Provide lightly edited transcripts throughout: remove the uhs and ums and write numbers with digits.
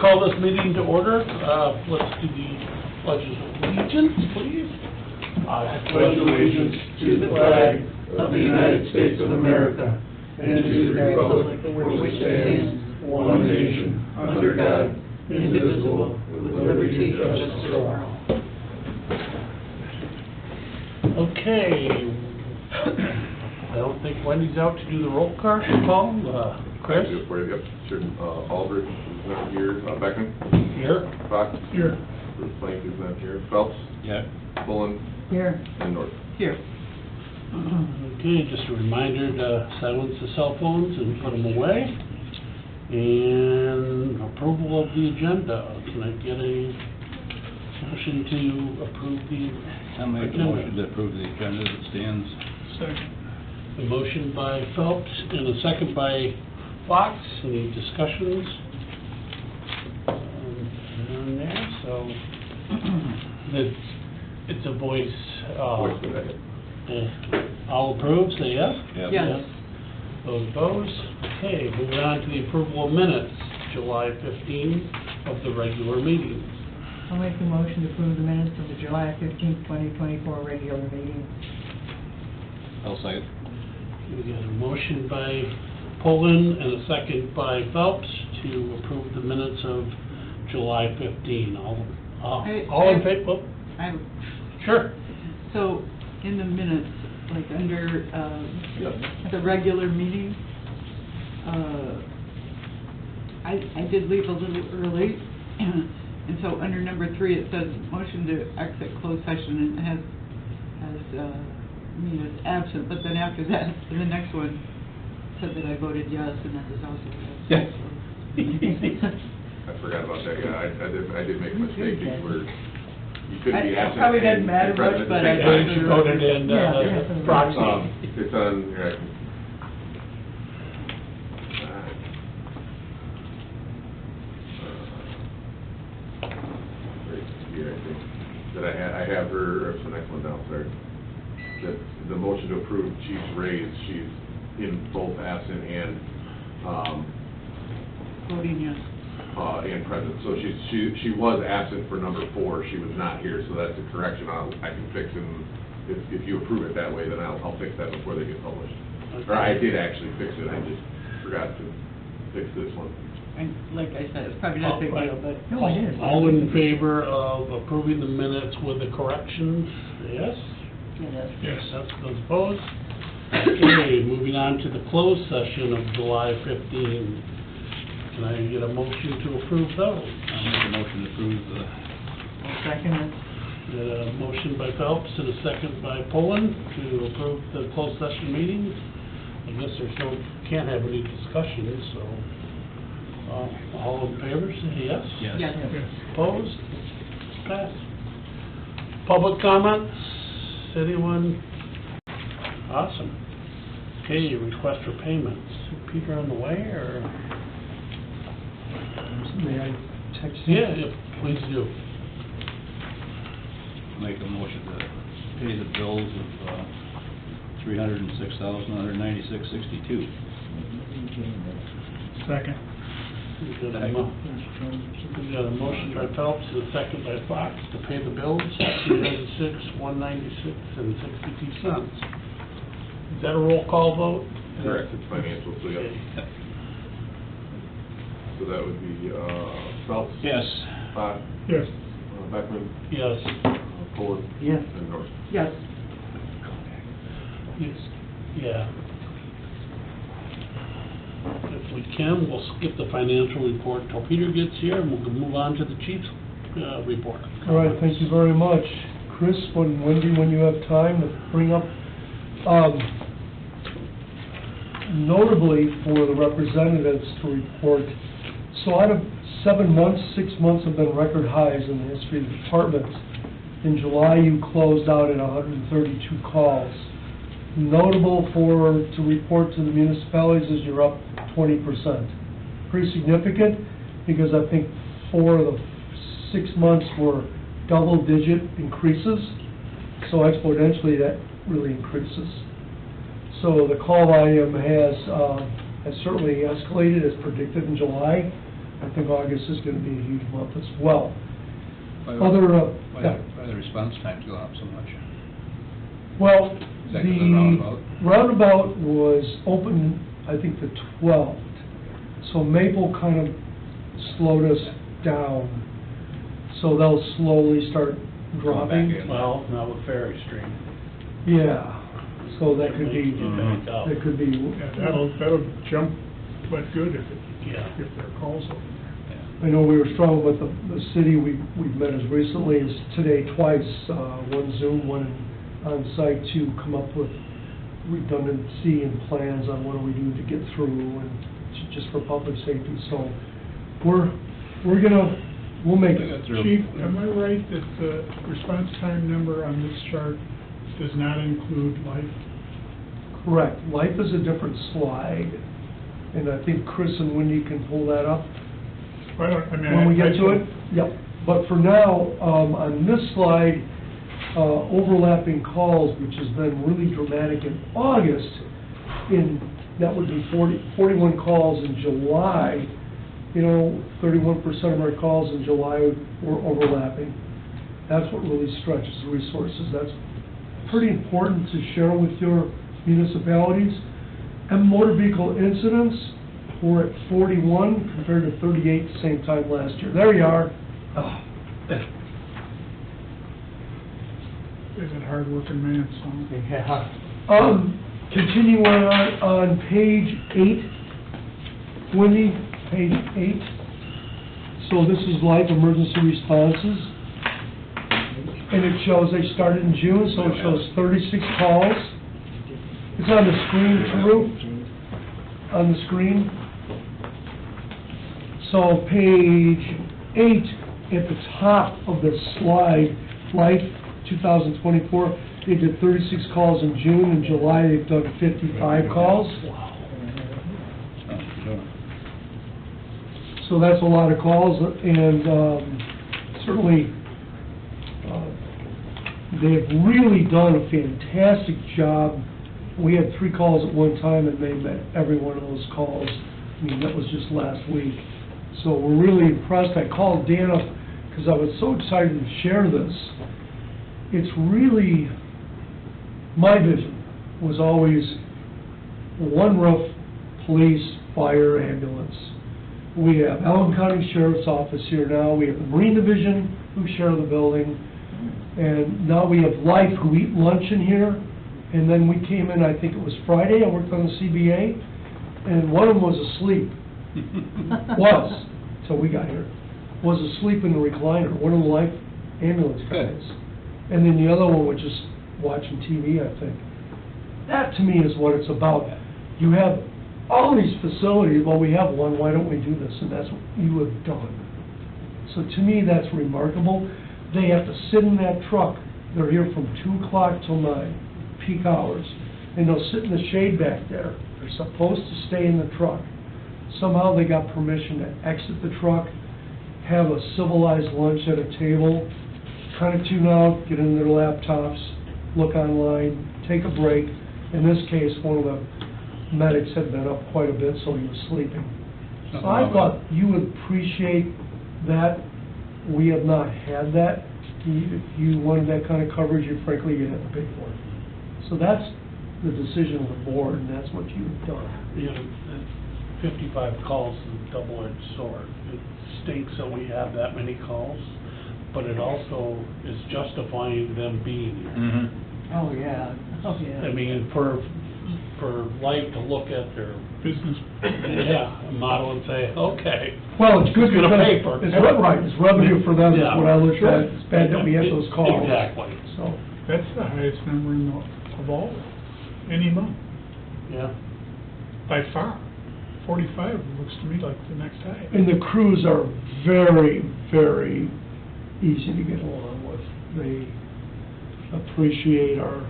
Call this meeting to order. Let's do the pledge of allegiance, please. I pledge allegiance to the flag of the United States of America and to the republic for which it stands, one nation, under God, indivisible, with liberty and justice for all. Okay. I don't think Wendy's out to do the roll call. Chris? I'll do it for you, yep, sure. Aldridge is not here. Beckman? Here. Fox? Here. Bruce Plank is not here. Phelps? Yeah. Bullen? Here. And North. Here. Okay, just a reminder to silence the cell phones and put them away. And approval of the agenda. Can I get a motion to approve the I'll make a agenda? motion to approve the agenda that stands. Second. A motion by Phelps and a second by Fox. Any discussions on there? So it's a voice. Voice for that. All approve, say yes. Yep. Yes. Those opposed? Okay, moving on to the approval of minutes, July 15 of the regular meeting. I'll make the motion to approve the minutes of the July 15th, 2024 regular meeting. I'll second. We got a motion by Poland and a second by Phelps to approve the minutes of July 15. All in favor? Sure. So, in the minutes, like under the regular meeting, I did leave a little early, and so under number 3 it says motion to exit closed session, and it has me as absent, but then after that, the next one said that I voted yes, and that was also yes. I forgot about that, yeah, I did make a mistake. You couldn't be It absent. probably doesn't and matter present much, at the but same I time. She voted in Yeah. proxy. It's on, here, right here, I think, that I have her, that's the next one down, sorry. That the motion to approve Chief's raise, she's in both absent and, Voting yes. and present. So she was absent for number 4, she was not here, so that's a correction I can fix, and if you approve it that way, then I'll fix that before they get published. Or I did actually fix it, I just forgot to fix this one. And like I said, it's probably not a big deal, but No, it is. All in favor of approving the minutes with the corrections, yes? Yes. Those opposed? Okay, moving on to the closed session of July 15. Can I get a motion to approve those? I'll make a motion to approve the, I'll second it. A motion by Phelps and a second by Poland to approve the closed session meetings. I guess can't have any discussion, so all in favor, say yes. yes. yes. Opposed? Pass. Public comments? Anyone? Awesome. Okay, request for payments. Peter on the way, or? May I text you? Yeah, please do. Make a motion to pay the bills of $306,196.62. Second. We got a motion by Phelps and a second by Fox to pay the bills, $306,196.62. Is that a roll call vote? Correct, it's financial, so yeah. Okay. So that would be, Phelps? Yes. Fox? Yes. Beckman? Yes. Fuller? Yes. And North. Yes. Yes. Yeah. If we can, we'll skip the financial report till Peter gets here, and we'll move on to the chief's report. All right, thank you very much. Chris, Wendy, when you have time to bring up, notably for the representatives to report, so out of 7 months, 6 months have been record highs in the history of the department. In July, you closed out at 132 calls. Notable to report to the municipalities is you're up 20%. Pretty significant, because I think 4 of the 6 months were double-digit increases, so exponentially that really increases. So the call volume has certainly escalated as predicted in July. I think August is gonna be a huge month as well. Why Other, why the response times go up so much? Well, Is that 'cause of the the roundabout? roundabout was open, I think, the 12th. So Maple kind of slowed us down. So they'll slowly start dropping. back in. Well, not with Ferry Street. Yeah, so that could be, It may back up. that could be, Yeah, that'll jump, but good if Yeah. there are calls over I know we were struggling with the city, we've met as recently as today twice, one Zoom, one on site to come up with redundancy and plans on what do we do to get through and just for public safety, so we'll make Get it. through. Chief, am I right that the response time number on this chart does not include life? Correct, life is a different slide, and I think Chris and Wendy can pull that up. When we get to it, yep. But for now, on this slide, overlapping calls, which has been really dramatic in August, that would be 41 calls in July. 31% of our calls in July were overlapping. That's what really stretches the resources. That's pretty important to share with your municipalities. And motor vehicle incidents, we're at 41 compared to 38 the same time last year. There you are. Oh. Is it hard-working man, so. Yeah. Continuing on page 8, Wendy, page 8. So this is life emergency responses. And it shows they started in June, so it shows 36 calls. It's on the screen, Drew, on the screen. So page 8, at the top of the slide, Life 2024, they did 36 calls in June. In July, they've done 55 calls. So that's a lot of calls, and certainly they've really done a fantastic job. We had 3 calls at one time, and they met every one of those calls. I mean, that was just last week. So we're really impressed. I called Dan up because I was so excited to share this. It's really, my vision was always one roof, police, fire, ambulance. We have Allen County Sheriff's Office here now. We have the Marine Division who share the building. And now we have Life who eat lunch in here. And then we came in, I think it was Friday, I worked on the CBA, and one of them was asleep. Was, till we got here. Was asleep in the recliner, one of the Life ambulance guys. And then the other one was just watching TV, I think. That, to me, is what it's about. You have all these facilities, well, we have one, why don't we do this? And that's what you have done. So to me, that's remarkable. They have to sit in that truck. They're here from 2 o'clock till 9, peak hours. And they'll sit in the shade back there. They're supposed to stay in the truck. Somehow they got permission to exit the truck, have a civilized lunch at a table, kind of tune out, get in their laptops, look online, take a break. In this case, one of the medics had been up quite a bit, so he was sleeping. So I thought you would appreciate that. We have not had that. If you wanted that kind of coverage, frankly, you'd have to pay for it. So that's the decision of the board, and that's what you've done. 55 calls is a double-edged sword. It stinks that we have that many calls, but it also is justifying them being here. Mm-hmm. Oh, yeah, oh, yeah. I mean, for Life to look at their Business. model and say, okay. Well, it's good Who's gonna because pay for it? it's revenue for them, is Yeah. what I looked Sure. at. It's bad that we have those calls. Exactly. So, That's the highest number of all, any month, Yeah. by far. 45 looks to me like the next highest. and the crews are very, very easy to get along with. They appreciate our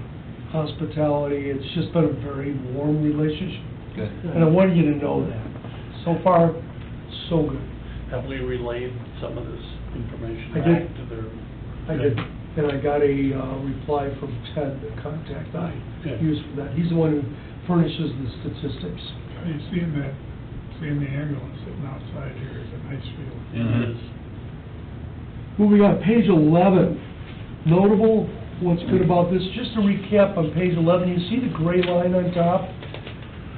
hospitality. It's just been a very warm relationship. Good. And I wanted you to know that. So far, so good. Have we relayed some of this information I did. back to their? I did, and I got a reply from Ted, the contact I Good. use for that. He's the one who furnishes the statistics. Are you seeing the ambulance that sitting outside here is a nice feeling. Mhm. Moving on, page 11, notable, what's good about this, just to recap on page 11, you see the gray line on top?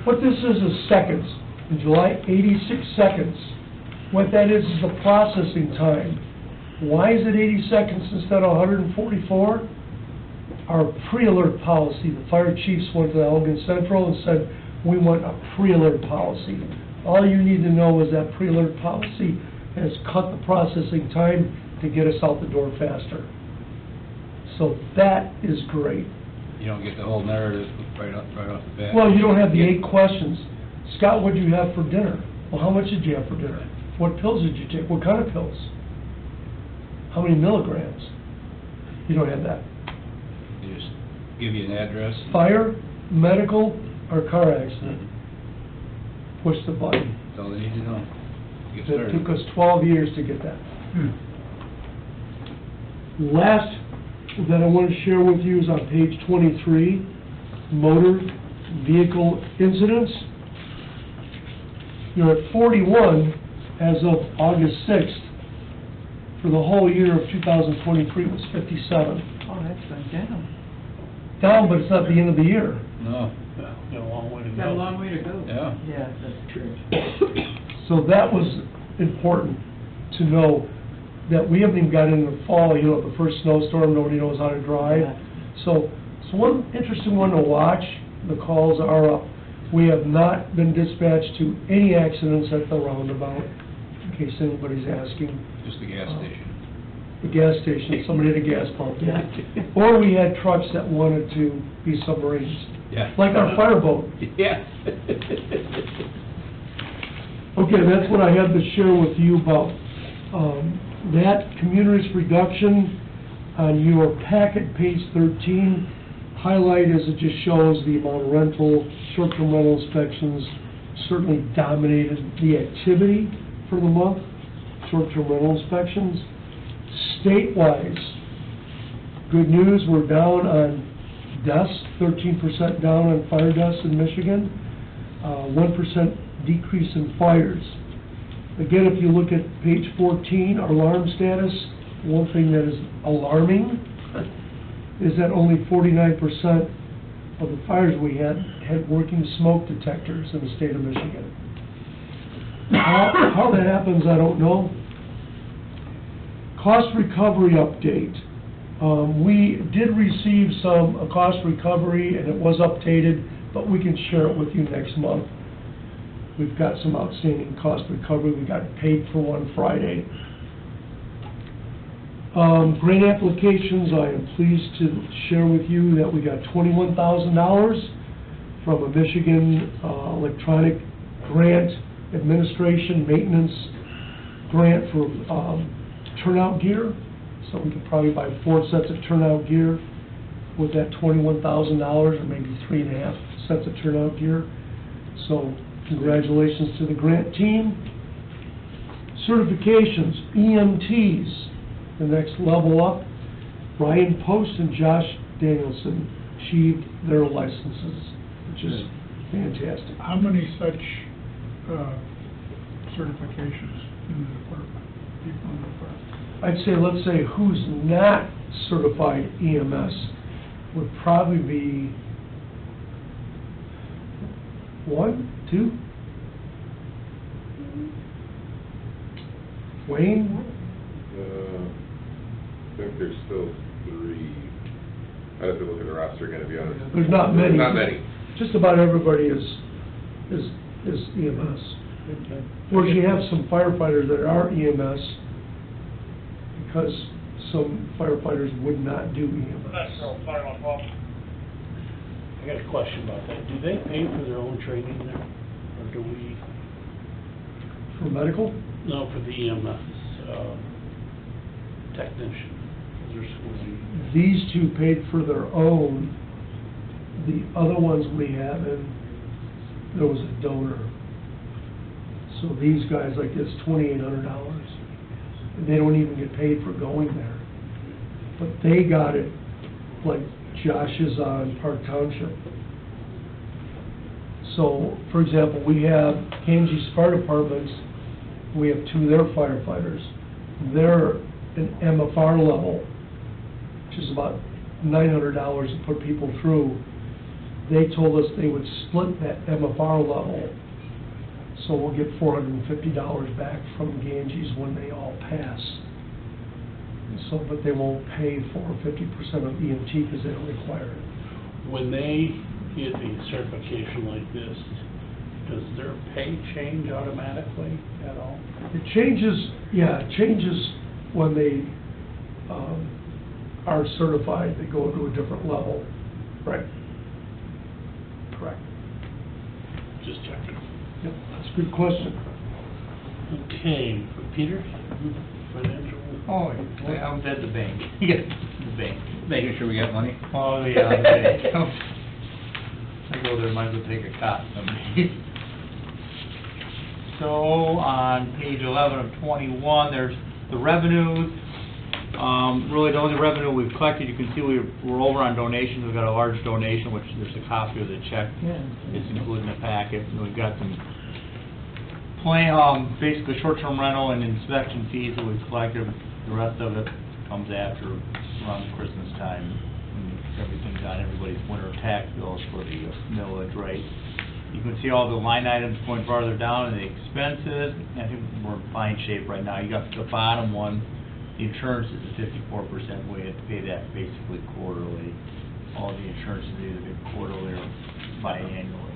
What this is seconds. In July, 86 seconds. What that is the processing time. Why is it 80 seconds instead of 144? Our pre-alert policy, the fire chiefs went to Elgin Central and said, we want a pre-alert policy. All you need to know is that pre-alert policy has cut the processing time to get us out the door faster. So that is great. You don't get the whole narrative right off the bat. Well, you don't have the 8 questions. Scott, what did you have for dinner? Well, how much did you have for dinner? What pills did you take? What kind of pills? How many milligrams? You don't have that. They just give you an address. Fire, medical, or car accident? Push the button. That's all they need to know. Get It started. took us 12 years to get that. Last that I want to share with you is on page 23, motor vehicle incidents. You're at 41 as of August 6th. For the whole year of 2023, it was 57. Oh, that's gone down. Down, but it's not the end of the year. No, Yeah, got a long way to go. Got a long way to go. yeah. Yeah, that's true. So that was important to know, that we haven't even got into the fall, you know, the first snowstorm, nobody knows how to drive. Yeah. So one interesting one to watch, the calls are up. We have not been dispatched to any accidents at the roundabout, in case anybody's asking. Just the gas station. The gas station, somebody at a gas pump. Yeah. Or we had trucks that wanted to be submarines, Yeah. like our fireboat. Yeah. Okay, that's what I had to share with you about that community risk reduction. On your packet, page 13, highlight as it just shows the amount of rental, short-term rental inspections certainly dominated the activity for the month, short-term rental inspections. State-wise, good news, we're down on deaths, 13% down on fire deaths in Michigan, 1% decrease in fires. Again, if you look at page 14, our alarm status, one thing that is alarming is that only 49% of the fires we had working smoke detectors in the state of Michigan. How that happens, I don't know. Cost recovery update. We did receive a cost recovery, and it was updated, but we can share it with you next month. We've got some outstanding cost recovery. We got paid for one Friday. Grant applications, I am pleased to share with you that we got $21,000 from a Michigan Electronic Grant Administration Maintenance Grant for turnout gear. So we could probably buy 4 sets of turnout gear with that $21,000, or maybe 3.5 sets of turnout gear. So congratulations to the grant team. Certifications, EMTs, the next level up. Brian Post and Josh Danielson achieved their licenses, which is fantastic. How many such certifications in the department, people in the department? I'd say, let's say, who's not certified EMS would probably be 1, 2? Wayne? I think there's still 3. I'd have to look at the roster again, to be honest. There's not many. Not many. Just about everybody is EMS. Whereas you have some firefighters that are EMS, because some firefighters would not do EMS. I got a question about that. Do they pay for their own training there, or do we? For medical? No, for the EMS technician. Is there schooling? These two paid for their own. The other ones we have, and there was a donor. So these guys, like, it's $2,800. And they don't even get paid for going there. But they got it, like Josh is on Park Township. So, for example, we have Kanji's Fire Departments We have 2 of their firefighters. They're an MFR level, which is about $900 to put people through. They told us they would split that MFR level, so we'll get $450 back from Ganges when they all pass. So, but they won't pay for 50% of EMT because they don't require it. When they get a certification like this, does their pay change automatically at all? It changes, yeah, it changes when they are certified, they go to a different level. Right. Correct. Just checking. Yep, that's a good question. Okay, Peter, financial? Oh, I was at the bank. The bank. Making sure we got money? Oh, yeah, the bank. I go there, might as well take a cot someday. So, on page 11 of 21, there's the revenues. Really, the only revenue we've collected, you can see we're over on donations. We've got a large donation, which there's a copy of the check. Yeah. It's included in the packet. And we've got some basically short-term rental and inspection fees that we've collected. The rest of it comes after around Christmas time, when everything's on everybody's winter tax bills for the millage rate. You can see all the line items going farther down in the expenses. I think we're in fine shape right now. You got the bottom one, the insurance is at 54%. We have to pay that basically quarterly. All the insurance is either quarterly or biannually.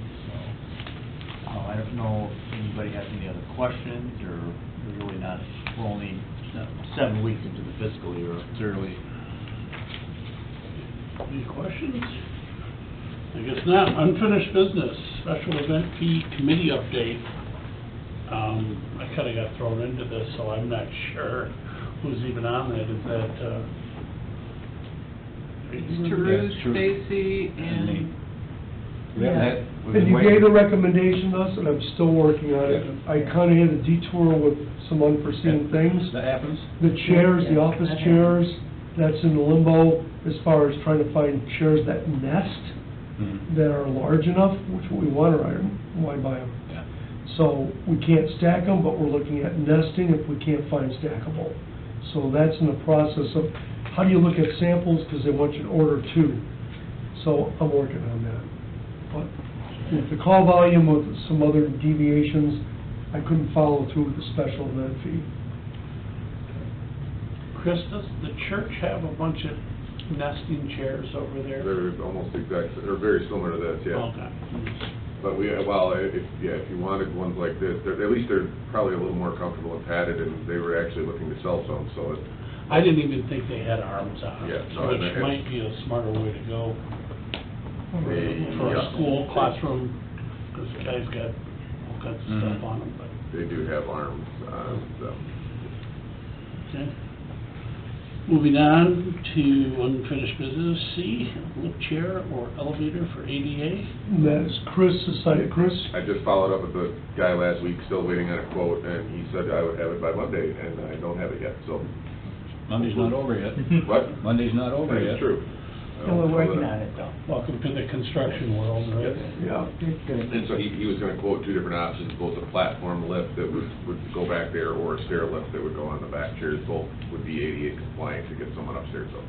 So I don't know if anybody has any other questions, or we're really not. We're only 7 weeks into the fiscal year. It's early. Any questions? I guess not. Unfinished business, special event fee committee update. I kinda got thrown into this, so I'm not sure who's even on that. Is that, It's Teruse, Stacy, and... And you gave a recommendation to us, and I'm still working on it. I kinda had a detour with some unforeseen things. That happens? The chairs, the office chairs, that's in limbo as far as trying to find chairs that nest, that are large enough, which we want, or why buy them? Yeah. So we can't stack them, but we're looking at nesting if we can't find stackable. So that's in the process of, how do you look at samples, because they want you to order 2. So I'm working on that. But with the call volume, with some other deviations, I couldn't follow through with the special event fee. Chris, does the church have a bunch of nesting chairs over there? They're almost exact, they're very similar to this, yeah. Okay. But if you wanted ones like this, at least they're probably a little more comfortable and padded, and they were actually looking to sell some, so it. I didn't even think they had arms on Yeah, it, no, which and- might be a smarter way to go for Yeah. a school classroom, because the guy's got all kinds of stuff on them, but, They do have arms on them. okay. Moving on to unfinished business, C, lift chair or elevator for ADA. And that is Chris, decided, Chris? I just followed up with the guy last week, still waiting on a quote, and he said I would have it by Monday, and I don't have it yet, so. Monday's not over yet. What? Monday's not over That yet. is true. And we're working on it, though. Welcome to the construction world, right? Yeah. Good. And so he was gonna quote 2 different options, both a platform lift that would go back there, or a stair lift that would go on the back chairs. Both would be ADA compliant to get someone upstairs, so.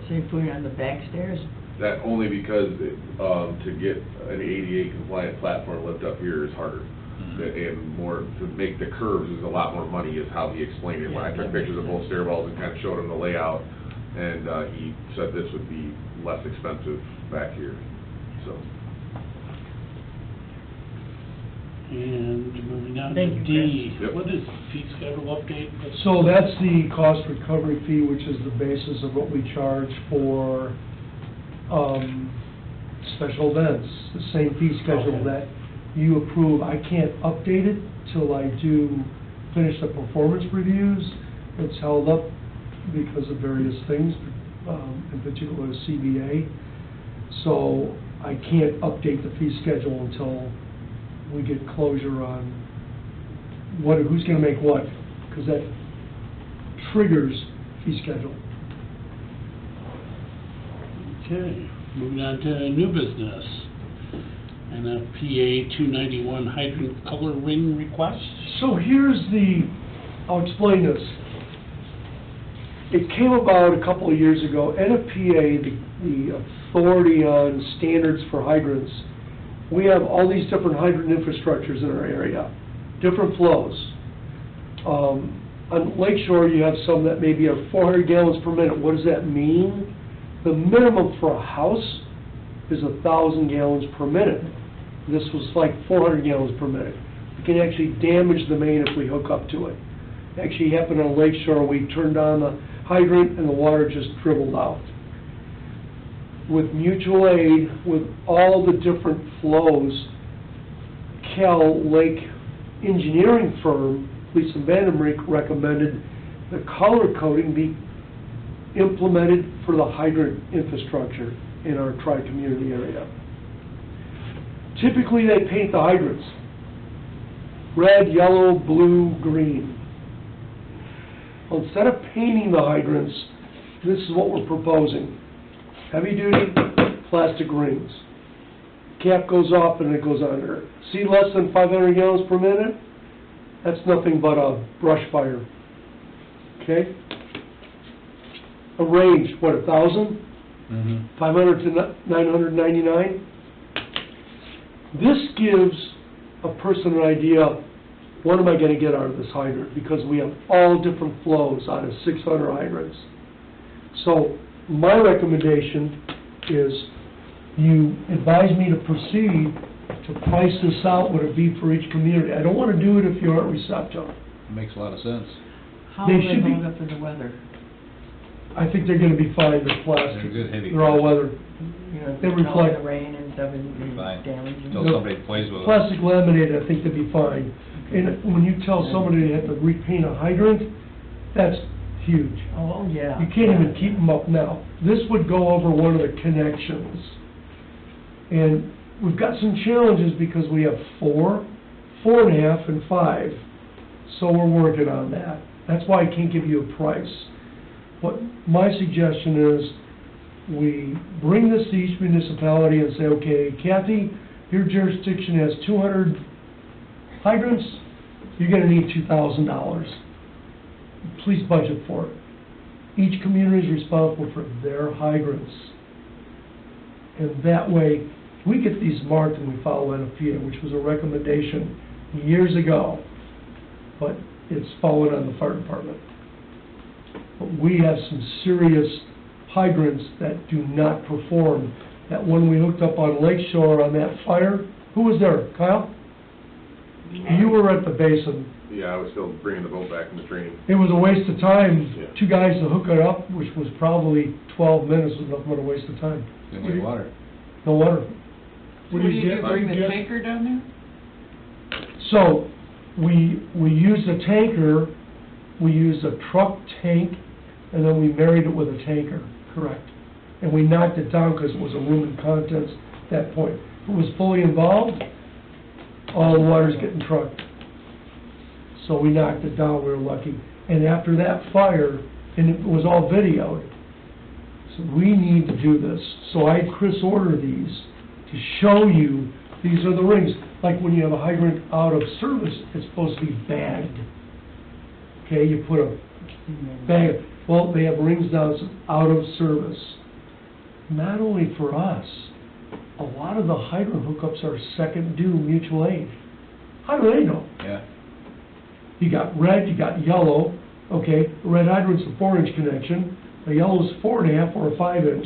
So you put it on the back stairs? That only because, to get an ADA compliant platform lift up here is harder. And more, to make the curves is a lot more money, is how he explained it. When I took pictures of both stairwells and kind of showed him the layout, and he said this would be less expensive back here, so. And moving on to Thank you, D, Chris. Yep. what is fee schedule update? So that's the cost recovery fee, which is the basis of what we charge for, special events, the same fee schedule Okay. that you approve. I can't update it till I do finish the performance reviews. It's held up because of various things, in particular CBA. So I can't update the fee schedule until we get closure on who's gonna make what, because that triggers fee schedule. Okay, moving on to new business. and a PA 291 hydrant color ring request. So here's I'll explain this. It came about a couple of years ago, NFPA, the authority on standards for hydrants, we have all these different hydrant infrastructures in our area, different flows. On Lake Shore, you have some that maybe are 400 gallons per minute. What does that mean? The minimum for a house is 1,000 gallons per minute. This was like 400 gallons per minute. We can actually damage the main if we hook up to it. It actually happened on Lake Shore. We turned on the hydrant and the water just dribbled out. With mutual aid, with all the different flows, Cal Lake engineering firm, Lisa Vandenbrink, recommended the color coding be implemented for the hydrant infrastructure in our tri-community area. Typically, they paint the hydrants red, yellow, blue, green. Instead of painting the hydrants, this is what we're proposing. Heavy-duty plastic rings. Cap goes off and it goes under. See less than 500 gallons per minute? That's nothing but a brush fire. Okay? A range, what, 1,000? 500 to 999? This gives a person an idea, what am I going to get out of this hydrant? Because we have all different flows out of 600 hydrants. So my recommendation is you advise me to proceed to price this out, what it be for each community. I don't want to do it if you aren't receptive. Makes a lot of sense. How They will they should be- hold up in the weather? I think they're going to be fine, they're plastic. They're good, heavy. They're all weather. You know, They snow reflect- and the rain and stuff and Fine. damage. Until somebody plays with it. Plastic laminated, I think they'd be fine. And when you tell somebody they have to repaint a hydrant, that's huge. Oh, yeah. You can't even keep them up now. This would go over one of the connections. And we've got some challenges because we have 4, 4.5, and 5. So we're working on that. That's why I can't give you a price. What my suggestion is, we bring this to each municipality and say, okay, Kathy, your jurisdiction has 200 hydrants, you're gonna need $2,000. Please budget for it. Each community is responsible for their hydrants. And that way, we get these marked and we follow NFPA, which was a recommendation years ago, but it's fallen on the fire department. But we have some serious hydrants that do not perform. That one we hooked up on Lake Shore on that fire, who was there? Kyle? You were at the basin. Yeah, I was still bringing the boat back from the training. It was a waste of time, Yeah. 2 guys to hook it up, which was probably 12 minutes, was nothing but a waste of time. Didn't like water. No water. What do you do, bring the tanker down there? So, we used a tanker, we used a truck tank, and then we married it with a tanker, correct. And we knocked it down because it was a room and contents at that point. If it was fully involved, all the water's getting trucked. So we knocked it down, we were lucky. And after that fire, and it was all videoed, so we need to do this. So I had Chris order these to show you, these are the rings. Like when you have a hydrant out of service, it's supposed to be bagged. Okay, you put a bag, well, they have rings down, it's out of service. Not only for us, a lot of the hydrant hookups are second due mutual aid. How do they know? Yeah. You got red, you got yellow, okay, the red hydrant's a 4-inch connection, the yellow's 4.5 or a 5-inch,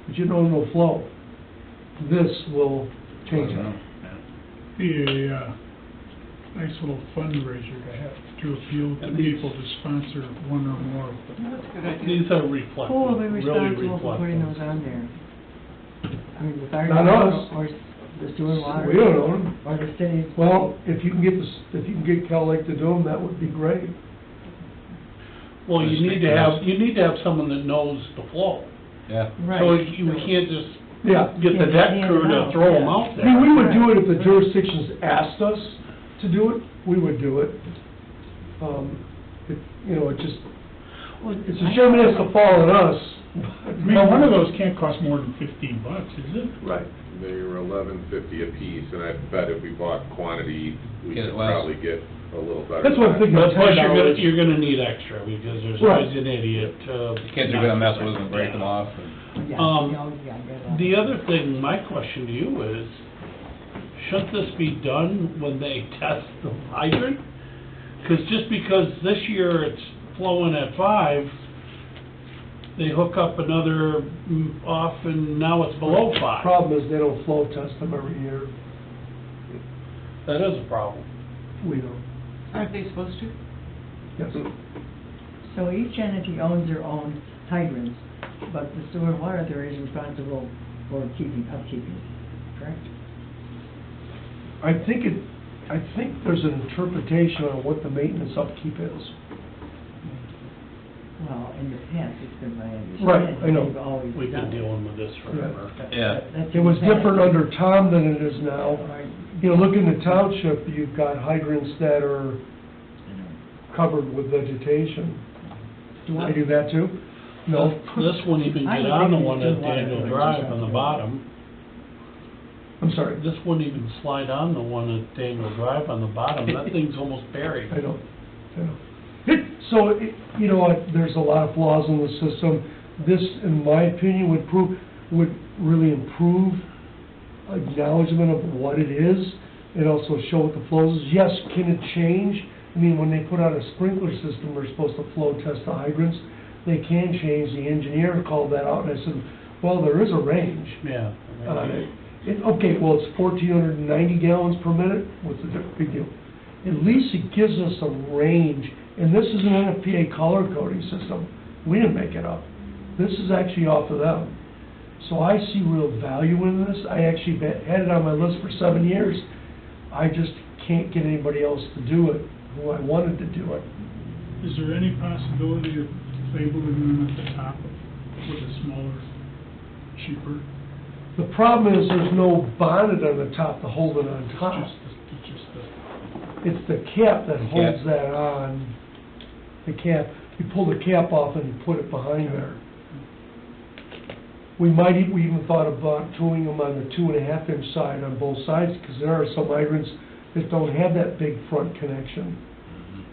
but you don't know flow. This will change I don't that. know. Be a nice little fundraiser to have, to appeal to And these- people to sponsor one or more. That's a good idea. These are reflective, Who will be really responsible for putting those reflective. on there? I mean, the fire Not department us. or the sewer and water? We don't own them. Or the city? Well, if you can get this, if you can get Cal Lake to do them, that would be great. Well, you need to have someone that knows the flow. Yeah. Right. So we can't just Yeah. get the deck crew to throw them out I mean, we there. would do it if the jurisdictions asked us to do it, we would do it. You know, it just, Well, it's a shame it has to fall on us, I mean, one of those can't cost more than $15, is it? Right. They were $11.50 a piece, and I bet if we bought quantity, we Get it could less. probably get a little better. That's what I'm thinking. But plus, $10. you're gonna need extra, because there's Right. always an idiot, The kids are gonna mess with them and break them off. and- Yeah, Um, yeah, yeah. The other thing, my question to you is, shouldn't this be done when they test the hydrant? Because just because this year it's flowing at 5, they hook up another off and now it's below 5. Problem is, they don't flow test them every year. That is a problem. We don't. Aren't they supposed to? Yes. So each entity owns their own hydrants, but the sewer and water authority is responsible for upkeeping, correct? I think there's an interpretation on what the maintenance upkeep is. Well, in the past, it's been my understanding. Right, I know. They've always We've been done it. dealing with this forever. Yeah. That's It was in the past. different under Tom than it is now. Right. You know, look in the township, you've got hydrants that are covered with vegetation. Do I do that too? No? This wouldn't even I get would on the think one it's at still water Daniel for Drive yourself. on the bottom. I'm sorry. This wouldn't even slide on the one at Daniel Drive on the bottom. That thing's almost buried. I know. So, you know what, there's a lot of flaws in the system. This, in my opinion, would really improve acknowledgement of what it is, and also show what the flows is. Yes, can it change? I mean, when they put out a sprinkler system, they're supposed to flow test the hydrants. They can change. The engineer called that out, and I said, well, there is a range Yeah. on it. Okay, well, it's 1,490 gallons per minute, what's the big deal? At least it gives us a range, and this is an NFPA color coding system. We didn't make it up. This is actually off of them. So I see real value in this. I actually had it on my list for 7 years. I just can't get anybody else to do it who I wanted to do it. Is there any possibility of labeling them at the top with a smaller, cheaper? The problem is there's no bonnet on the top to hold it on top. Just the, It's the cap that The holds cap. that on. The cap, you pull the cap off and you put it behind there. We even thought about tooling them on the 2.5 inch side on both sides, because there are some hydrants that don't have that big front connection.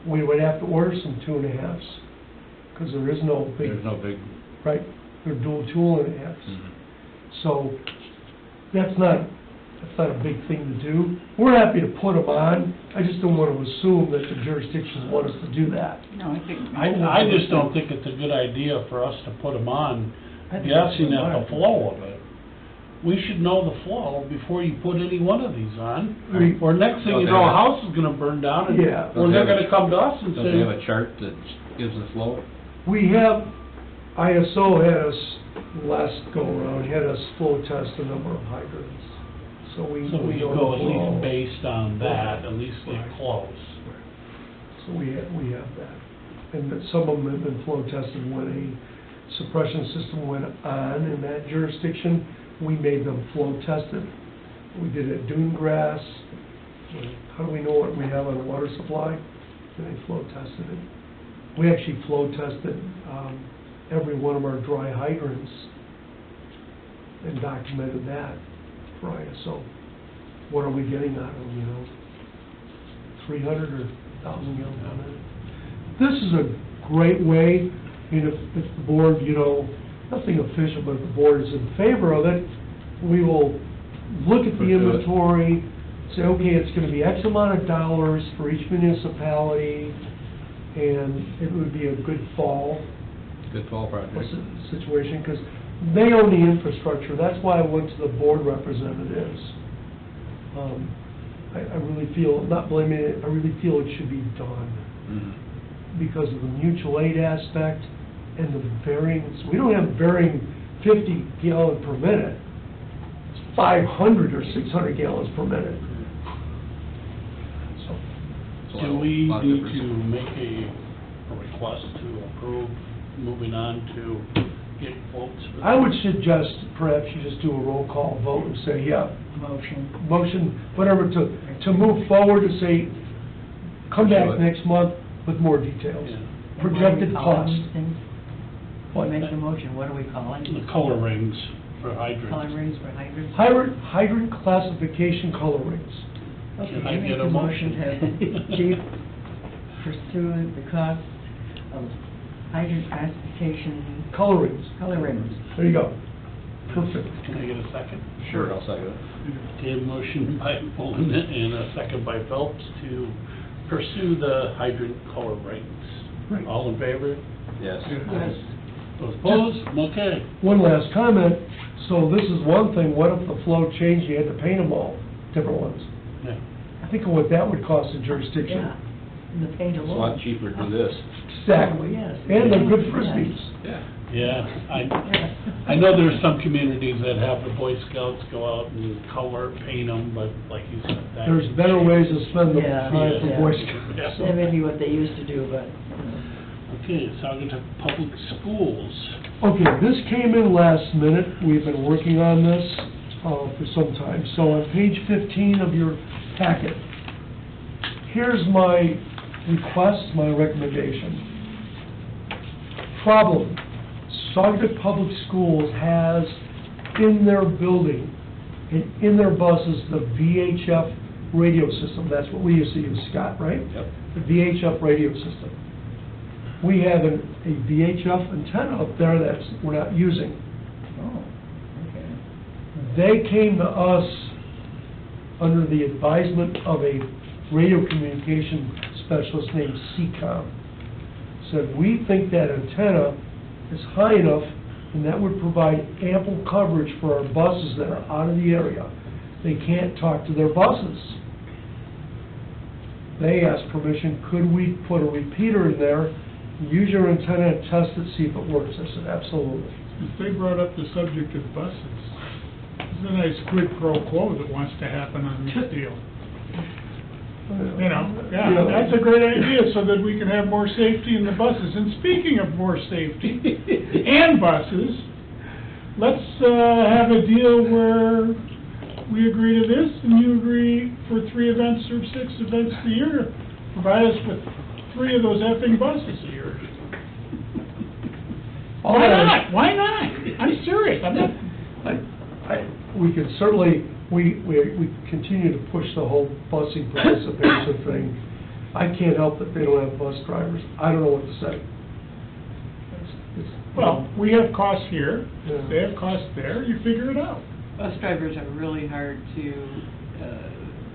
We would have to order some 2.5s, because there is no big. There's no big. Right, they're dual 2.5s. Mhm. So, that's not a big thing to do. We're happy to put them on, I just don't want to assume that the jurisdictions want us to do that. No, I think. I just don't think it's a good idea for us to put them on, I think guessing that's at the flow of it. We should know the flow before you put any one of these on, Right. or next thing you know, a house is gonna burn down, and Yeah. or they're gonna come to us and Don't they have say, a chart that gives the flow? We have, ISO had us, last go-around, had us flow test a number of hydrants. So we so we know go the at flow. least based on that, at least get Right. close. So we have that. And that some of them have been flow tested when a suppression system went on in that jurisdiction. We made them flow tested. We did it at Dune Grass. How do we know what we have on the water supply? And they flow tested it. We actually flow tested every one of our dry hydrants and documented that for ISO. What are we getting out of them, you know? 300 or 1,000 gallons a minute. This is a great way, I mean, if the board, you know, nothing official, but if the board is in favor of it, we will look at the Pursue it. inventory, say, okay, it's gonna be X amount of dollars for each municipality, and it would be a good fall Good fall project. situation, because they own the infrastructure. That's why I went to the board representatives. I really feel, not blaming it, I really feel it should be done Mhm. because of the mutual aid aspect and the varying, we don't have varying 50 gallon per minute. It's 500 or 600 gallons per minute. So, It's a Do lot- we lot of need difference. to make a request to approve moving on to get quotes? for I would this? suggest perhaps you just do a roll call vote and say, yeah, motion, whatever, to move forward, to say, come back Pursue it. next month with more details. Yeah. Projected Calling cost. these things? What makes the motion, what do we call it? The color rings for hydrants. Color rings for hydrants? Hydrant classification color rings. Okay, Can I I make get a the motion to motion? have chief pursue the cost of hydrant classification Color rings. color rings. There you go. Perfect. Can I get a second? Sure, I'll second it. Okay, motion by Pullen and a second by Phelps to pursue the hydrant color rings. Right. All in favor? Yes. Yes. Those opposed? Okay. One last comment. So this is one thing, what if the flow changed, you had to paint them all, different ones? Yeah. I think of what that would cost the jurisdiction. Yeah, and the paint It's a alone. lot cheaper to do this. Exactly. Yes. And they're good frisbees. Yeah. Yeah, I know there's some communities that have the Boy Scouts go out and color, paint them, but like you said, that... There's better ways to spend the Yeah, time for yeah. Boy Scouts. Yeah. That may be what they used to do, but, you know. Okay, so I'm going to public schools. Okay, this came in last minute. We've been working on this for some time. So on page 15 of your packet, here's my request, my recommendation. Problem, Saugatuck Public Schools has in their building and in their buses the VHF radio system. That's what we used to use, Scott, right? Yep. The VHF radio system. We have a VHF antenna up there that's we're not using. Oh, okay. They came to us under the advisement of a radio communication specialist named CCOM. Said, we think that antenna is high enough and that would provide ample coverage for our buses that are out of the area. They can't talk to their buses. They asked permission, could we put a repeater in there, use your antenna and test it, see if it works? I said, absolutely. If they brought up the subject of buses, there's a nice quid pro quo that wants to happen on this deal. You know, yeah, that's a great idea, so that we can have more safety in the buses. And speaking of more safety and buses, let's have a deal where we agree to this, and you agree for 3 events or 6 events a year. Provide us with 3 of those effing buses a year. Why not? Why not? I'm serious, I'm not... We could certainly, we continue to push the whole busing participation thing. I can't help that they don't have bus drivers. I don't know what to say. Well, we have costs here, Yeah. they have costs there, you figure it out. Bus drivers are really hard to,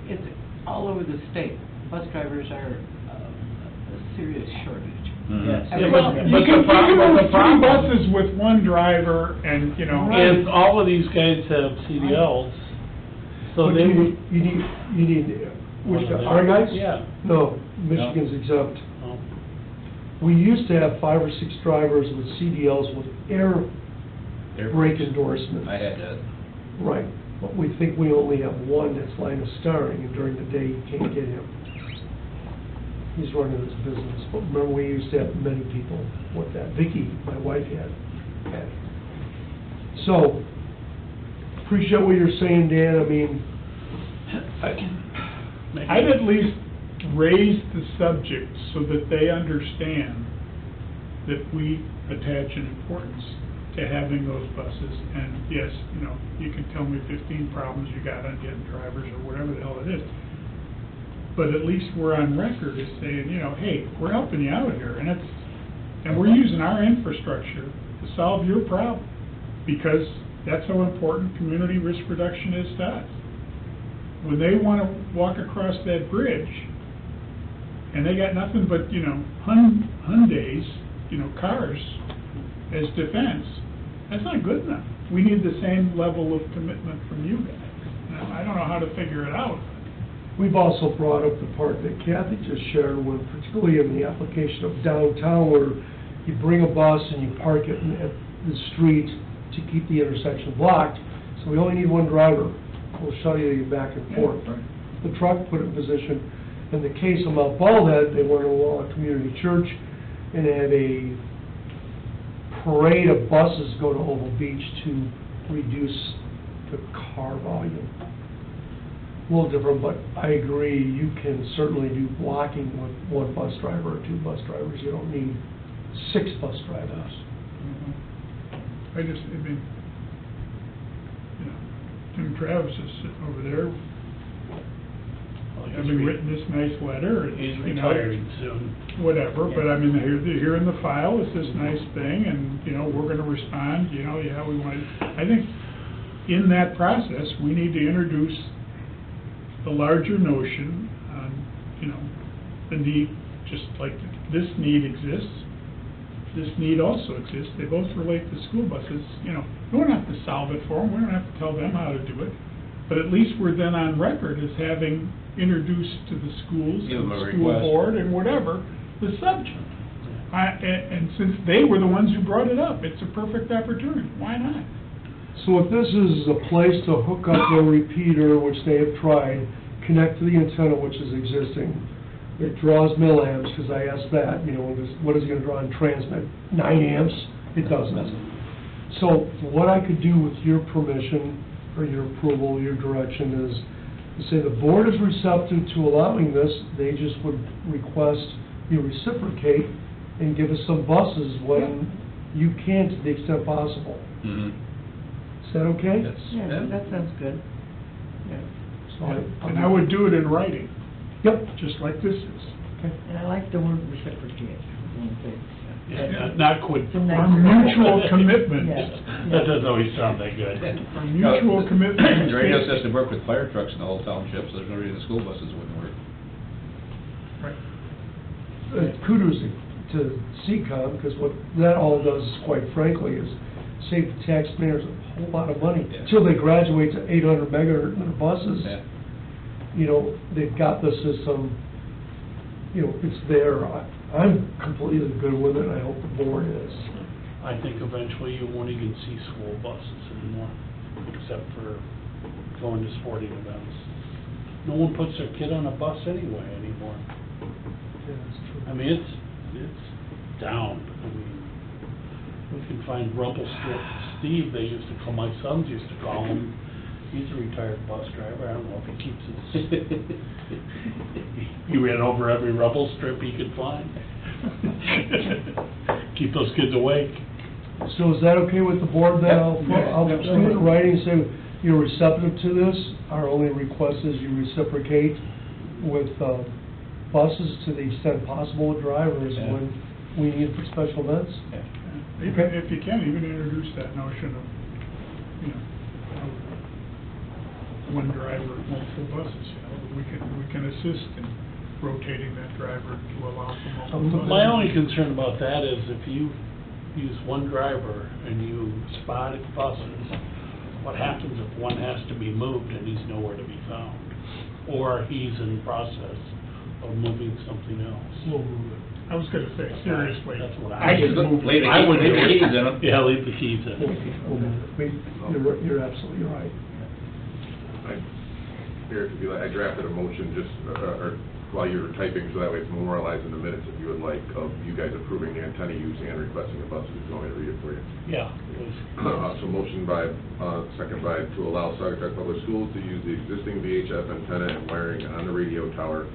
it's all over the state. Bus drivers are a serious shortage. Yes. Yeah, Well, but you can the move 3 problem- buses with 1 driver and, you know. And all of these guys have CDLs, so But they you would... need, One which, of them. our guys? Yeah. No, Michigan's exempt. Oh, We used to have 5 or 6 drivers with CDLs with air brake endorsements. I had that. Right, but we think we only have 1 that's line of starring, and during the day you can't get him. He's running his business, but remember, we used to have many people with that. Vicky, my wife, had. So, appreciate what you're saying, Dan. I mean, I'd at least raise the subject so that they understand that we attach an importance to having those buses. And yes, you know, you can tell me 15 problems you got on getting drivers or whatever the hell it is. But at least we're on record as saying, you know, hey, we're helping you out here, and we're using our infrastructure to solve your problem, because that's how important community risk reduction is to us. When they want to walk across that bridge, and they got nothing but, you know, Hyundais, you know, cars as defense, that's not good enough. We need the same level of commitment from you guys. Now, I don't know how to figure it out. we've also brought up the part that Kathy just shared with, particularly in the application of downtown, where you bring a bus and you park it at the street to keep the intersection blocked, so we only need 1 driver. We'll shuttle you back and forth. The truck, put it in position. In the case of Mount Baldhead, they went along a community church and had a parade of buses go to Oval Beach to reduce the car volume. A little different, but I agree, you can certainly do blocking with 1 bus driver or 2 bus drivers. You don't need 6 bus drivers. I mean, you know, Tim Travis is sitting over there, having written this nice letter. And, He's you know, retiring soon. whatever, but I mean, here in the file is this nice thing, and, you know, we're gonna respond, you know, yeah, we want, I think in that process, we need to introduce the larger notion on, you know, the need, just like this need exists, this need also exists, they both relate to school buses, you know, we don't have to solve it for them, we don't have to tell them how to do it, but at least we're then on record as having introduced to the schools, Give them the a school request. board, and whatever, the subject. And since they were the ones who brought it up, it's a perfect opportunity, why not? So if this is a place to hook up a repeater, which they have tried, connect to the antenna, which is existing, it draws milliamps, because I asked that, you know, what is it gonna draw and transmit? 9 amps? It doesn't. So what I could do with your permission, or your approval, your direction, is to say the board is receptive to allowing this, they just would request you reciprocate and give us some buses when you can, to the extent possible. Mhm. Is that okay? That's, Yeah, that sounds good. Yeah. So And I would do it in writing, Yep. just like this is. And I like the word reciprocate. Yeah, not quid. It's a nice- Our mutual commitment. Yeah. That doesn't always sound that good. Our mutual commitment. The radio system worked with fire trucks in the whole township, so there's no reason the school buses wouldn't work. Right. Kudos to CCOM, because what that all does, quite frankly, is save the taxpayers a whole lot of money. Yeah. Until they graduate to 800 megahertz in their buses, Yeah. you know, they've got the system, you know, it's there. I'm completely good with it, and I hope the board is. I think eventually you won't even see school buses anymore, except for going to sporting events. No one puts their kid on a bus anyway anymore. Yeah, that's true. I mean, it's down. I mean, we can find Rumpelstrip Steve, they used to call, my sons used to call him. He's a retired bus driver, I don't know if he keeps his, he ran over every rubble strip he could find. Keep those kids awake. So is that okay with the board then? Yep. I'll Yep. do it in writing, say you're receptive to this. Our only request is you reciprocate with buses to the extent possible with drivers Yeah. when we need for special events. Even, Okay. if you can, even introduce that notion of, you know, one driver, multiple buses, you know, we can assist in rotating that driver to allow for multiple buses. My only concern about that is if you use one driver and you spot buses, what happens if one has to be moved and he's nowhere to be found? Or he's in process of moving something else? We'll move it. I was gonna say, seriously. That's what I I could move. Leave the I would leave do the it. keys in 'em. Yeah, leave the keys in. We'll move it. You're absolutely right. Here, if you like, I drafted a motion just, or while you were typing, so that way it's memorialized in the minutes if you would like, of you guys approving the antenna use and requesting a bus, if you want me to read it for you. Yeah, please. So motion by, second by, to allow Saugatuck Public Schools to use the existing VHF antenna and wiring on the radio tower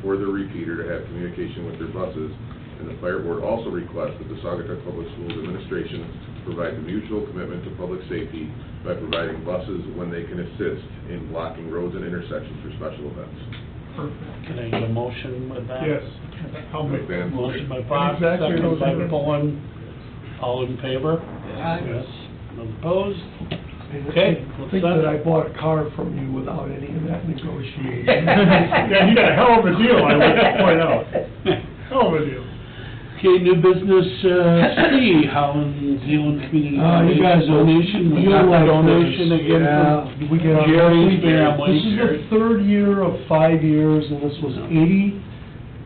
for the repeater to have communication with their buses. And the fire board also requests that the Saugatuck Public Schools administration provide the mutual commitment to public safety by providing buses when they can assist in blocking roads and intersections for special events. Perfect. Can I get a motion with that? Yes, I'll make that. Motion by Fox, Exactly second those by numbers. Pullen. All in favor? Aye. Yes. None opposed? And Okay, I let's think send that it. I bought a car from you without any of that negotiation. Yeah, you got a hell of a deal, I would point out. Hell of a deal. Okay, new business, C, Howland Zealand Community You guys will, donation. We you'll got the like donation this. again Yeah, from we get our Jerry's monthly- family. This is the third year of 5 years, and this was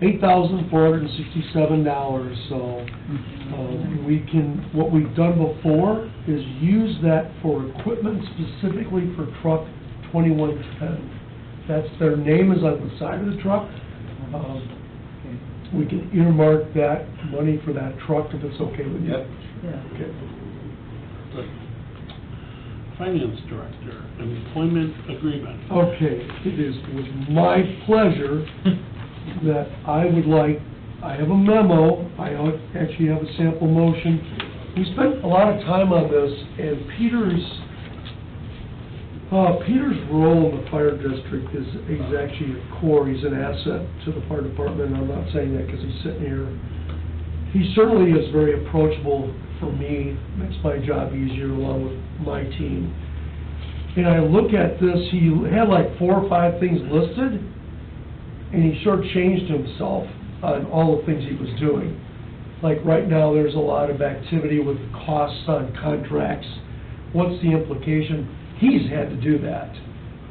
$88,467, so, we can, what we've done before is use that for equipment specifically for truck 2110. That's, their name is on the side of the truck. We can earmark that money for that truck if it's okay with you. Yep. Yeah. Okay. Finance Director, employment agreement. Okay, it is with my pleasure that I would like, I have a memo, I actually have a sample motion We spent a lot of time on this, and Peter's role in the fire district is actually a core. He's an asset to the fire department. I'm not saying that because he's sitting here. He certainly is very approachable for me, makes my job easier along with my team. And I look at this, he had like 4 or 5 things listed, and he shortchanged himself on all the things he was doing. Like right now, there's a lot of activity with costs on contracts. What's the implication? He's had to do that.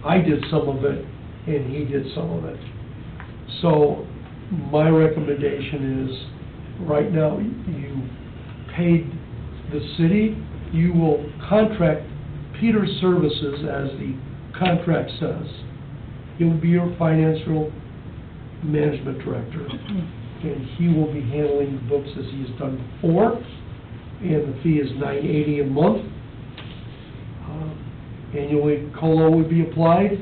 I did some of it, and he did some of it. So my recommendation is, right now, you paid the city, you will contract Peter's services as the contract says. He will be your financial management director, and he will be handling the books as he has done before, and the fee is $980 a month. Annually, COLA would be applied,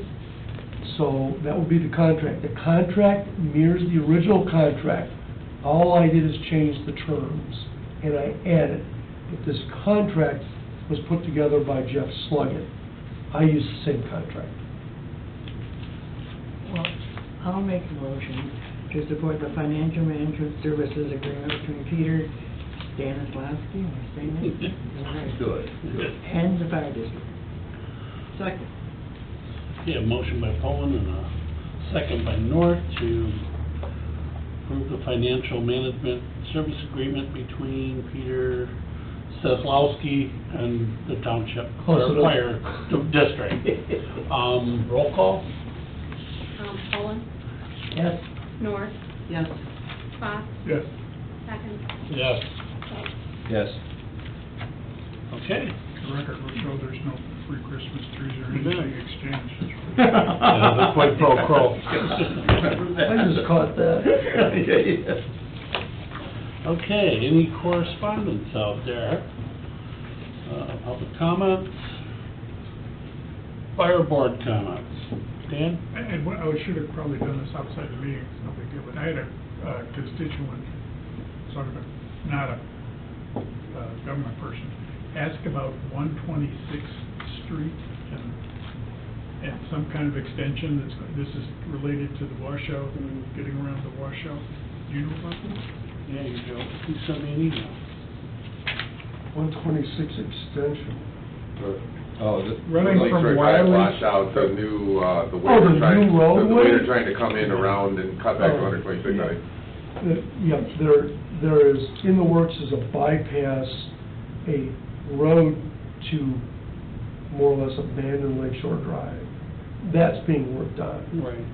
so that would be the contract. The contract mirrors the original contract. All I did is change the terms, and I added, but this contract was put together by Jeff Sluggett. I use the same contract. Well, I'll make a motion to support the financial management services agreement between Peter Stanislavski, am I saying that? Good. And the fire district. Second. Okay, a motion by Poland and a second by North to approve the financial management service agreement between Peter Stanislavski and the township, or fire district. Roll call? Poland? Yes. North? Yes. Fox? Yes. Second? Yes. Phelps? Yes. Okay. The record will show there's no free Christmas trees or anything exchanged. The quid pro quo. I just caught that. Okay, any correspondence out there? Public comments? Fire board comments? Dan? And what, I should have probably done this outside the meeting, it's no big deal, but I had a constituent, sort of not a government person, ask about 126th Street and some kind of extension this is related to the washout and getting around the washout. Do you know about this? Yeah, you go. You sent me an email. 126 extension. Running Lakeshore from Drive Wiley. washed out the new, the way Oh, the they're trying, new roadway? the way they're trying to come in around and cut back to Oh, 126, I think. Yeah, there is, in the works is a bypass, a road to more or less abandoned Lakeshore Drive. That's being worked on. Right.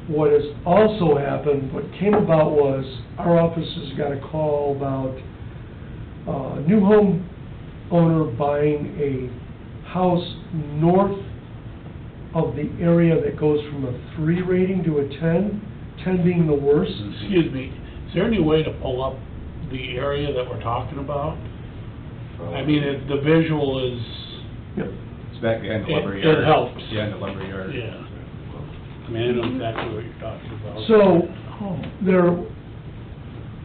What has also happened, what came about was, our offices got a call about a new home owner buying a house north of the area that goes from a 3 rating to a 10, 10 being the worst. Excuse me, is there any way to pull up the area that we're talking about? I mean, the visual is, Yep. It's back behind the It- lumber it yard. helps. Yeah, in the lumber yard. yeah. I mean, I know exactly what you're talking about. So, Oh, there,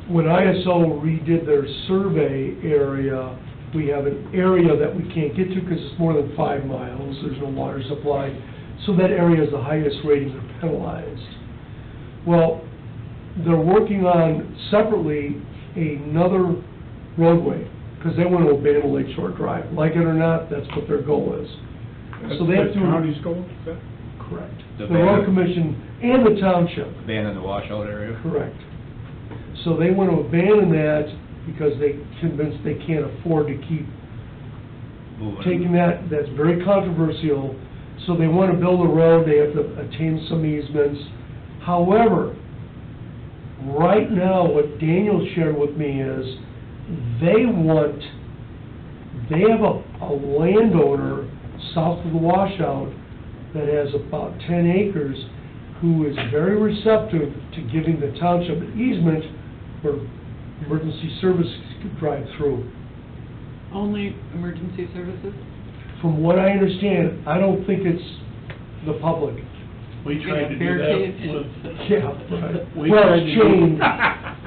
when ISO redid their survey area, we have an area that we can't get to because it's more than 5 miles, there's no water supply, so that area is the highest rating are penalized. Well, they're working on separately another roadway, because they want to abandon Lakeshore Drive. Like it or not, that's what their goal is. So they have That's to... the county's goal, is that? Correct. The The road ban- commission and the township. Abandon the washout area. Correct. So they want to abandon that because they convinced they can't afford to keep Moving. taking that. That's very controversial. So they want to build a road, they have to attain some easements. However, right now, what Daniel shared with me is, they have a landowner south of the washout that has about 10 acres, who is very receptive to giving the township an easement where emergency services could drive through. Only emergency services? From what I understand, I don't think it's the public. We tried to do Barricades? that with... Yeah, right. We Well, tried it's to do-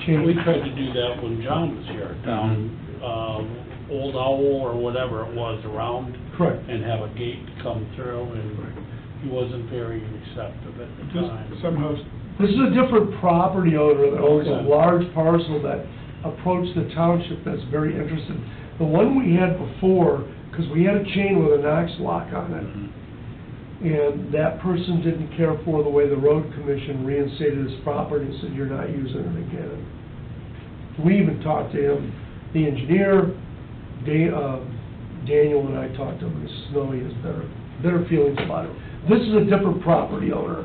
changed. We tried to do that when John was here, down, field owl or whatever it was around. Correct. And have a gate come through, and he wasn't very receptive at the time. Just somehow, This is a different property owner that owns a Okay. large parcel that approached the township that's very interested. The one we had before, because we had a chain with a Knox lock on it, and that person didn't care for the way the road commission reinstated his property and said, you're not using it again. We even talked to him, the engineer, Daniel and I talked to him, and he says, no, he has better feelings about it. This is a different property owner.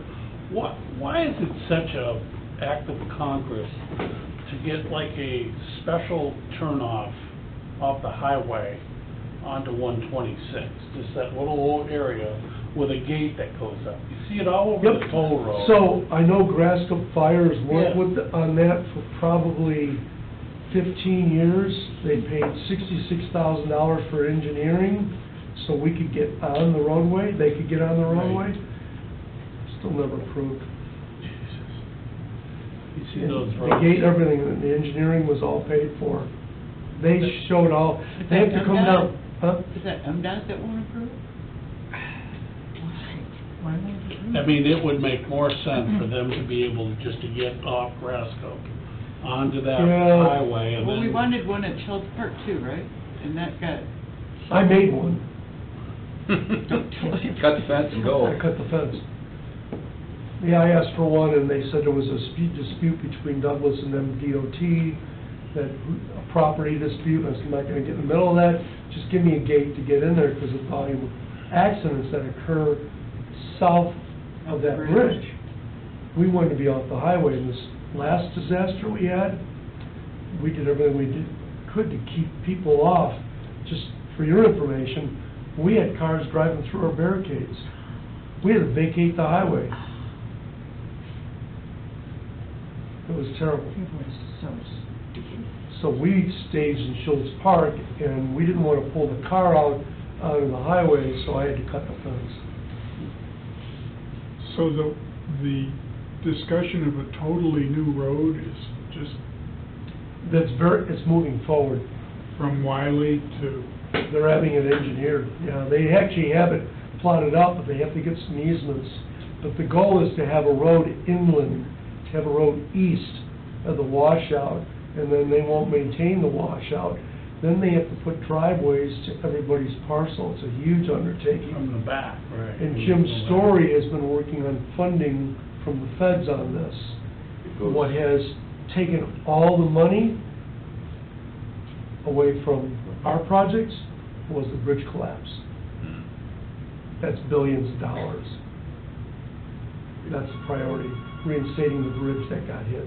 Why is it such a act of Congress to get like a special turnoff off the highway onto 126? Just that little old area with a gate that goes up. You see it all over the toll road. So, I know Grasscup Fires worked Yeah. on that for probably 15 years. They paid $66,000 for engineering, so we could get on the roadway, they could get on the roadway. Still never approved. You see those The roads? gate, everything, and the engineering was all paid for. They showed all, Is they have that to come MDOT? down, huh? Is that MDOT that won't approve? Why won't it? I mean, it would make more sense for them to be able to just to get off Grasco onto that Yeah. highway and then... Well, we wanted one at Schultz Park too, right? And that got, I made one. Cut the fence and go. I cut the fence. Yeah, I asked for one, and they said there was a dispute between Douglas and MDOT, that a property dispute, and I said, I'm not gonna get in the middle of that, just give me a gate to get in there, because of volume of accidents that occur south of that bridge. We wanted to be off the highway, and this last disaster we had, we did everything we could to keep people off. Just for your information, we had cars driving through our barricades. We had to vacate the highway. It was terrible. People are so stupid. So we staged in Schultz Park, and we didn't want to pull the car out onto the highway, so I had to cut the fence. so the discussion of a totally new road is just It's moving forward. from Wiley to, They're having it engineered. Yeah, they actually have it plotted out, but they have to get some easements. But the goal is to have a road inland, to have a road east of the washout, and then they won't maintain the washout. Then they have to put driveways to everybody's parcel. It's a huge undertaking. From the back, right. And Jim Story has been working on funding from the feds on this. What has taken all the money away from our projects was the bridge collapse. That's billions of dollars. That's the priority, reinstating the bridge that got hit.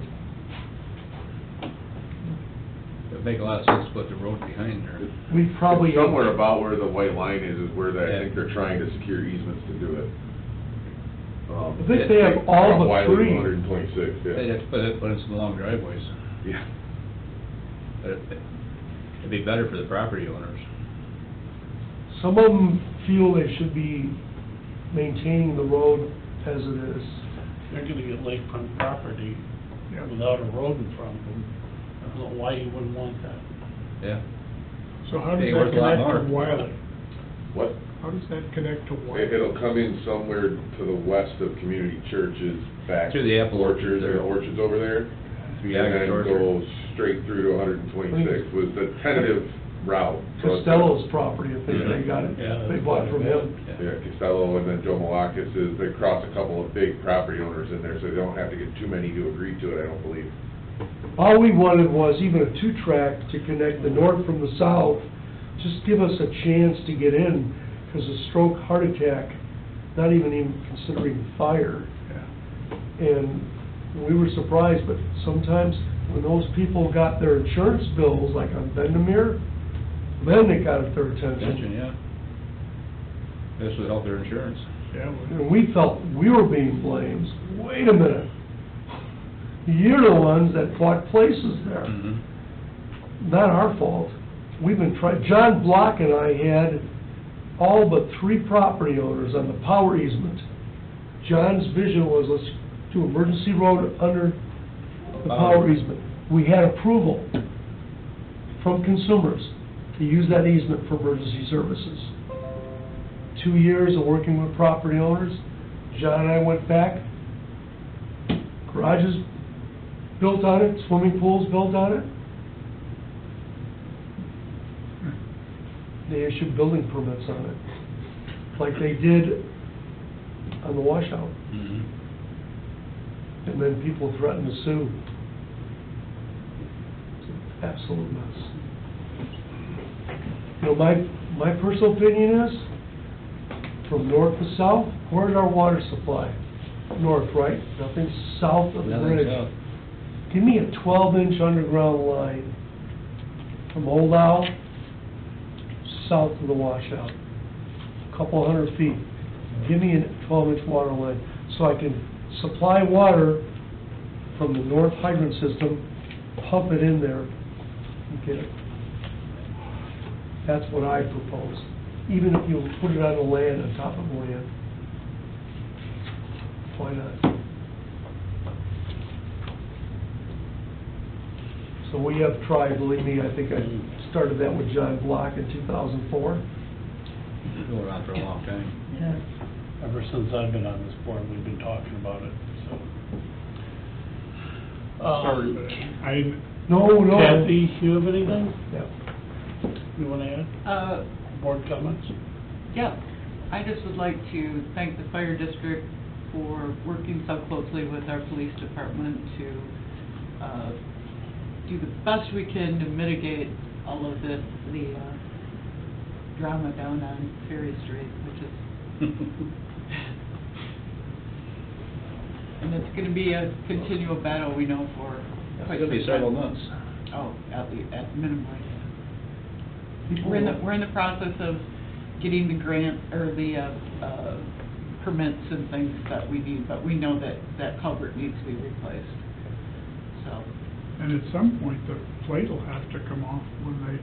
It'd make a lot of sense to put the road behind there. We probably... It's somewhere about where the white line is where I Yeah. think they're trying to secure easements to do it. I think they have all From but Wiley to three. 126, They'd yeah. have to put in some long driveways. Yeah. But it'd be better for the property owners. Some of them feel they should be maintaining the road as it is. They're gonna get lakefront property without a road in front of them. I don't know why you wouldn't want that. Yeah. so how does Hey, that worth a lot connect to more. Wiley? What? How does that connect to Wiley? It'll come in somewhere to the west of Community Churches, back. Through the apple orchard there. The orchards over there. Through And Yager's then orchard. go straight through to 126 was the tentative route. So it's- Costello's property, I think they got it, Yeah. they bought it from him. Yeah, Costello and then Joe Malakis is, they cross a couple of big property owners in there, so they don't have to get too many to agree to it, I don't believe. All we wanted was even a two-track to connect the north from the south, just give us a chance to get in, because a stroke, heart attack, not even considering fire. And we were surprised, but sometimes when those people got their insurance bills, like on Bendemeer, then it got their Attention, attention. yeah. This would help their insurance. Yeah, well, And we felt we were being blamed. Wait a minute. You're the ones that bought places there. Mm-hmm. Not our fault. We've been trying, John Block and I had all but 3 property owners on the power easement. John's vision was, let's do emergency road under the power easement. We had approval from consumers to to use that easement for emergency services. 2 years of working with property owners, John and I went back, garages built on it, swimming pools built on it. They issued building permits on it, like they did on the washout. And then people threatened to sue. It's an absolute mess. You know, my personal opinion is, from north to south, where's our water supply? North, right? Nothing south of the Nothing bridge. south. Give me a 12-inch underground line from Old Owl south of the washout, a couple hundred feet. Give me a 12-inch water line so I can supply water from the north hydrant system, pump it in there, and get it. That's what I propose, even if you put it on the land, on top of the land. Why not? So we have tried, believe me, I think I started that with John Block in 2004. Been going on for a long time. Yeah. Ever since I've been on this board, we've been talking about it, so. Sorry, but I, No. Kathy, you have anything Yeah. you want to add? Board comments? Yeah, I just would like to thank the fire district for working so closely with our police department to do the best we can to mitigate all of the drama down on Ferry Street, which is and it's going to be a continual battle, we know, for It's quite gonna be some time. several months. Oh, at minimum. We're in the process of getting the grant, or the permits and things that we need, but we know that that culvert needs to be replaced, so. and at some point, the plate will have to come off when they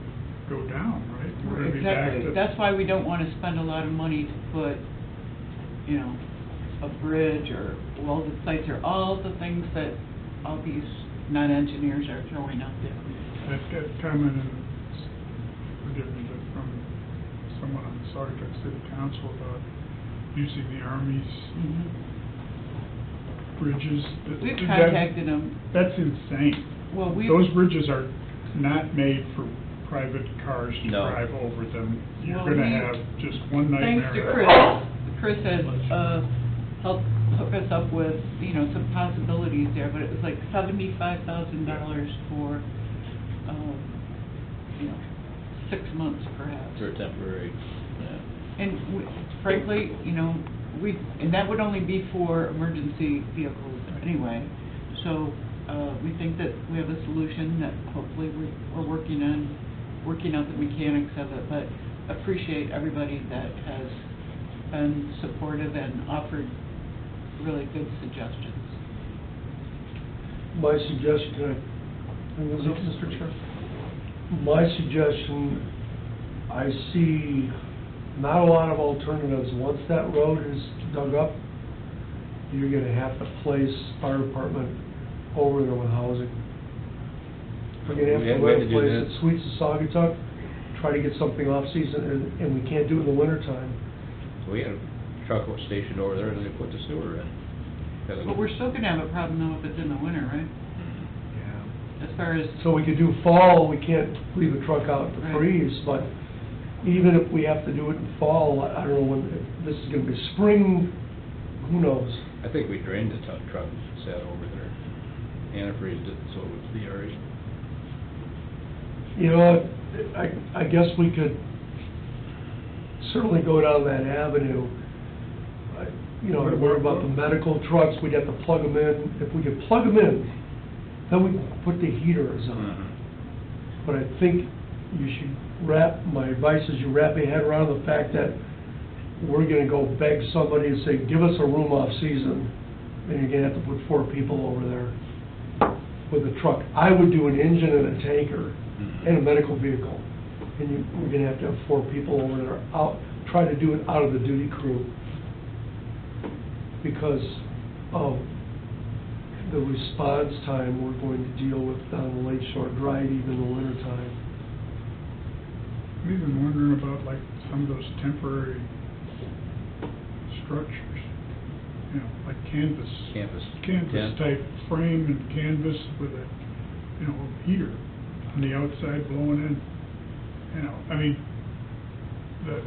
go down, right? We're gonna be back Exactly, to- that's why we don't want to spend a lot of money to put, you know, a bridge or welded sites, or all the things that all these non-engineers are throwing out there. That comment, forgive me, from someone on the Saugatuck City Council about using the Army's bridges. We've That- contacted them, That's insane. well, Those bridges are not made for private cars to No. drive over them. You're Well, gonna we- have just one thanks nightmare. to Chris has helped hook us up with, you know, some possibilities there, but it was like $75,000 for, you know, 6 months perhaps. For temporary, yeah. And frankly, you know, and that would only be for emergency vehicles anyway. So, we think that we have a solution that hopefully we're working out the mechanics of it, but appreciate everybody that has been supportive and offered really good suggestions. My suggestion, Mr. Chair? My suggestion, I see not a lot of alternatives. Once that road is dug up, you're gonna have to place fire department over there with housing. We're gonna have We to had rent to a do place that. at Sweets of Saugatuck, try to get something off-season, and we can't do it in the wintertime. So we had a truck stationed over there, and they put the sewer in. But we're still gonna have a problem though if it's in the winter, right? Yeah. As far as, So we could do fall, we can't leave a truck out to Right. freeze, but even if we have to do it in fall, I don't know when, if this is gonna be spring, who knows? I think we drained the truck set over there, antifreezed it, so it would be already. You know, I guess we could certainly go down that avenue. You know, I worry about the medical trucks, we'd have to plug them in. If we could plug them in, then we can put the heaters on. But I think you should my advice is you wrap your head around the fact that we're gonna go beg somebody and say, give us a room off-season, and you're gonna have to put 4 people over there with a truck. I would do an engine and a tanker and a medical vehicle, and we're gonna have to have 4 people over there, try to do it out of the duty crew, because of the response time we're going to deal with down the Lake Shore Drive, even in the wintertime. I'm even wondering about like some of those temporary structures, you know, like canvas Canvas. type frame and canvas with a, you know, heater on the outside blowing in. You know, I mean,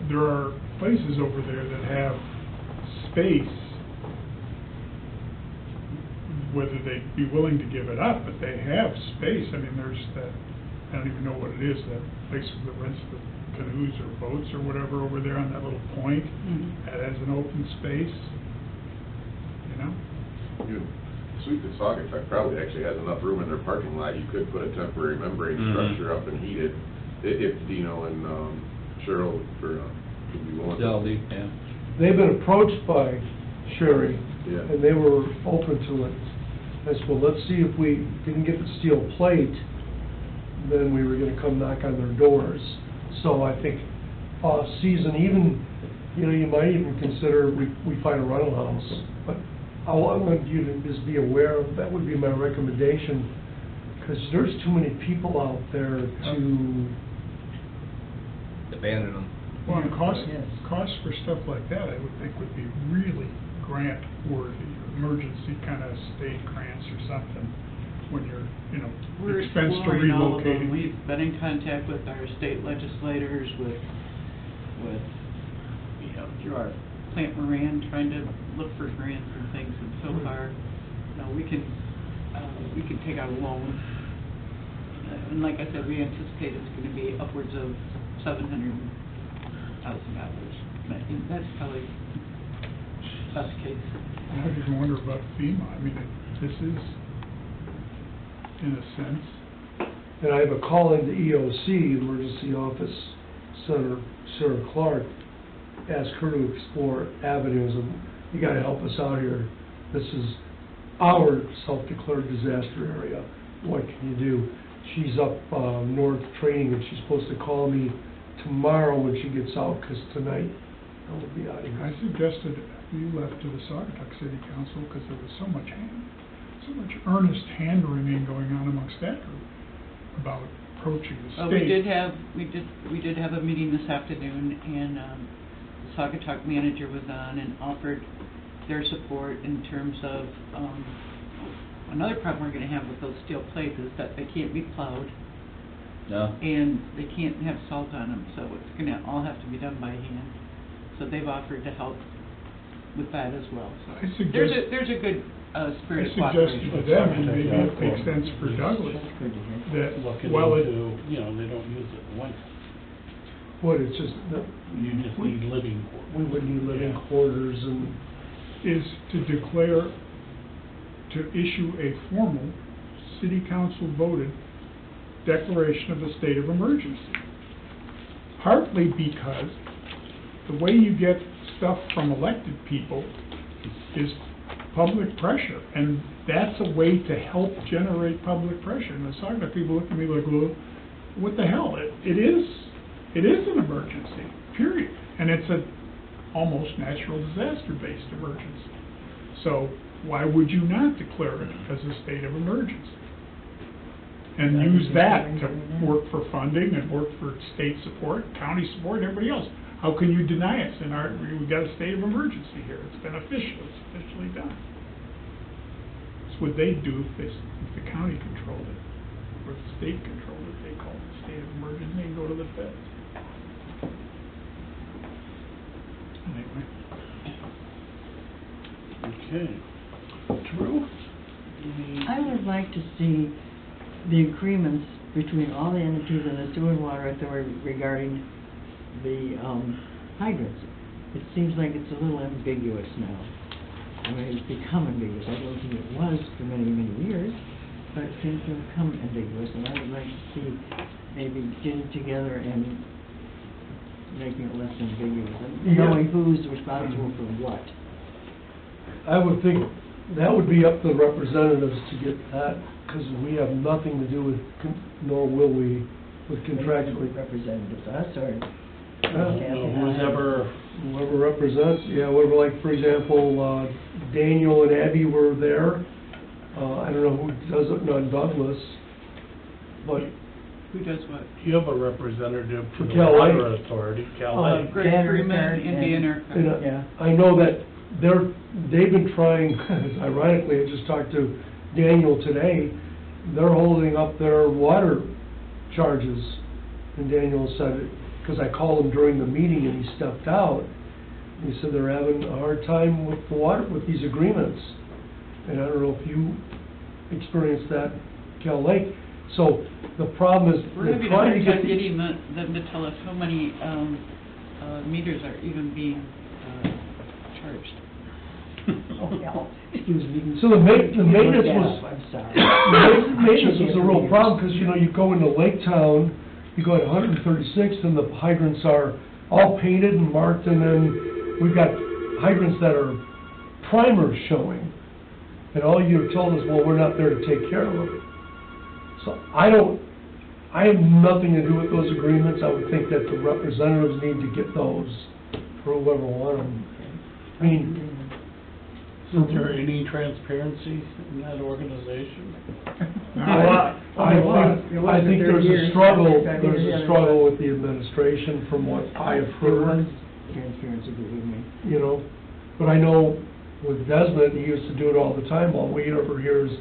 there are places over there that have space, whether they'd be willing to give it up, but they have space. I mean, there's that, I don't even know what it is, that place that rents the canoes or boats or whatever over there on that little point, that has an open space, you know? Sweet that Saugatuck probably actually has enough room in their parking lot, you could put a temporary membrane structure up and heat it, if Dino and Cheryl could be willing to. Yeah. They've been approached by Sherry, Yeah. and they were open to it. I said, well, let's see if we didn't get the steel plate, then we were gonna come knock on their doors. So I think off-season, even, you know, you might even consider, we find a rental house. But I want you to just be aware of, that would be my recommendation, because there's too many people out there to, Abandon them. Well, and Yes. costs for stuff like that, I would think would be really grant-worthy, emergency kind of state grants or something, when you're, you know, We're expense to exploring all of them. relocating. We've been in contact with our state legislators, with, you know, through our Plant Moran, trying to look for grants and things, and so far, you know, we can take out a loan. And like I said, we anticipate it's gonna be upwards of $700,000. I think that's probably best case. I even wonder about FEMA. I mean, this is, in a sense, and I have a call into EOC, Emergency Office Center, Sarah Clark, ask her to explore avenues of, you gotta help us out here. This is our self-declared disaster area. What can you do? She's up north training, and she's supposed to call me tomorrow when she gets out, 'cause tonight I will be out of I here. suggested you left to the Saugatuck City Council, because there was so much earnest hand-wringing going on amongst that group about approaching the state. We did have a meeting this afternoon, and the Saugatuck manager was on and offered their support in terms of, another problem we're gonna have with those steel plates is that they can't be plowed, No? and they can't have salt on them, so it's gonna all have to be done by hand. So they've offered to help with that as well, so. I suggest- There's a good, I spirit of suggested to cooperation. them, and maybe it makes sense for Douglas, That's good to hear. that Looking while it, into, you know, they don't use it in winter. What, it's just, You just need living we would need living Yeah. quarters and, is to declare, to issue a formal city council voted declaration of a state of emergency. Partly because the way you get stuff from elected people is public pressure, and that's a way to help generate public pressure. And the Saugatuck people look at me like, well, what the hell? It is an emergency, period. And it's a almost natural disaster-based emergency. So why would you not declare it as a state of emergency? And That use would be that fine to doing that. work for funding and work for state support, county support, and everybody else. How can you deny us in our, we've got a state of emergency here, it's been official, it's officially done. That's what they'd do if the county controlled it, or if the state controlled it, they call it a state of emergency, and go to the feds. Anyway. Okay. Drew? I would like to see the agreements between all the entities in the sewer and water authority regarding the hydrants. It seems like it's a little ambiguous now. I mean, it's become ambiguous. I don't think it was for many, many years, but it seems to have become ambiguous, and I would like to see maybe getting together and making it less ambiguous, and knowing who's responsible for what. I would think that would be up to the representatives to get that, because we have nothing to do with, nor will we, with contractually. Representatives, us, or Whoever represents, yeah, whoever, like, for example, Daniel and Abby were there. I don't know who does it, not Douglas, but Who does what? You have a representative For to the Cal Lake. Water Authority, Cal Lake. Greg Tanner Freeman, and- Indiana. And Yeah. I know that they've been trying, ironically, I just talked to Daniel today, they're holding up their water charges. And Daniel said, because I called him during the meeting and he stepped out, he said they're having a hard time with the water, with these agreements. And I don't know if you experienced that, Cal Lake. So the problem is, We're they're having a trying to hard get time the... getting them to tell us how many, meters are even being, charged. Oh, yeah. Excuse me. So the maintenance Look that was... up, I'm sorry. The maintenance was a real problem, because, you know, you go into Lake Town, you go at 136th, and the hydrants are all painted and marked, and then we've got hydrants that are primers showing, and all you're told is, well, we're not there to take care of them. So I have nothing to do with those agreements. I would think that the representatives need to get those for whoever want them. I mean, Is there any transparency in that organization? I think there's a struggle with the administration from what I have There was heard, transparency, believe me. you know. But I know with Desmond, he used to do it all the time. All we ever hear is,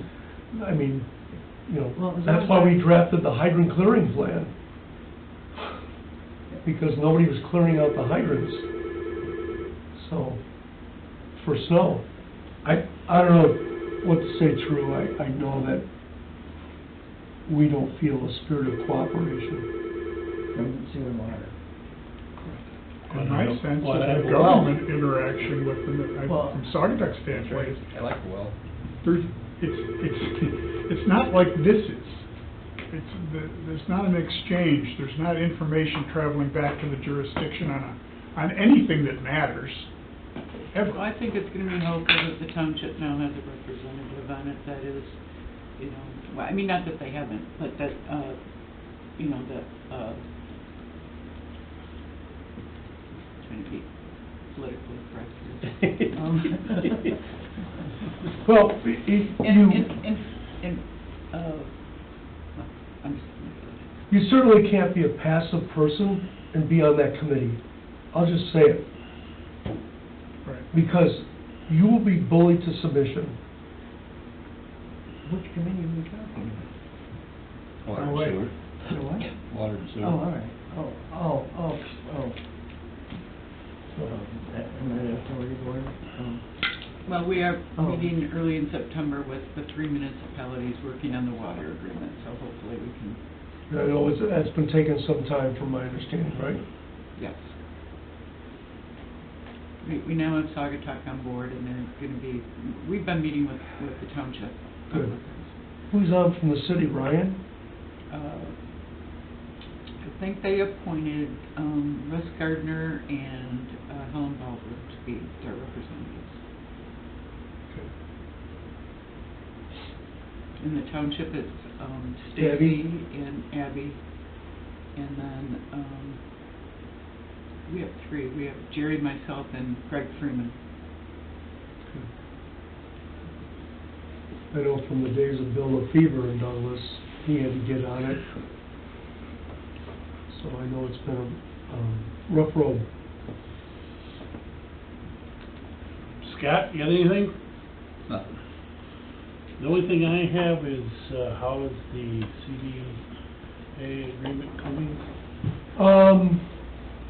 I mean, you know, Well, as that's long why as we drafted the hydrant clearing plan. Because nobody was clearing out the hydrants. So, for snow. I don't know what to say true. I know that we don't feel a spirit of cooperation. From sewer and water. In my sense Well, of the well- government interaction with them, Well- from Saugatuck standpoint, I like the well. it's not like this is. There's not an exchange, there's not information traveling back to the jurisdiction on anything that matters, ever. Well, I think it's gonna be helpful that the township now has a representative on it that is, you know, well, I mean, not that they haven't, but that, you know, that, trying to be politically correct here. Well, I'm just, you certainly can't be a passive person and be on that committee. I'll just say it. Right. Because you will be bullied to submission. Which committee are we talking about? Water Oh, and wait. sewer. The what? Water and sewer. Oh, all right. Oh. That, authority board, well, we are Oh. meeting early in September with the 3 municipalities working on the water agreement, so hopefully we can, I know that's been taking some time from my understanding, right? yes. We now have Saugatuck on board, and they're gonna be, we've been meeting with the township. Good. Who's on from the city, Ryan? I think they appointed, Russ Gardner and, Helen Baldwin to be their representatives. In the township, it's, Stacy Abby? and Abby, and then, we have 3. We have Jerry, myself, and Greg Freeman. I know from the days of Bill LaFever in Douglas, he had to get on it. So I know it's been a rough road. Scott, you got anything? Nothing. The only thing I have is, how is the CDA agreement coming?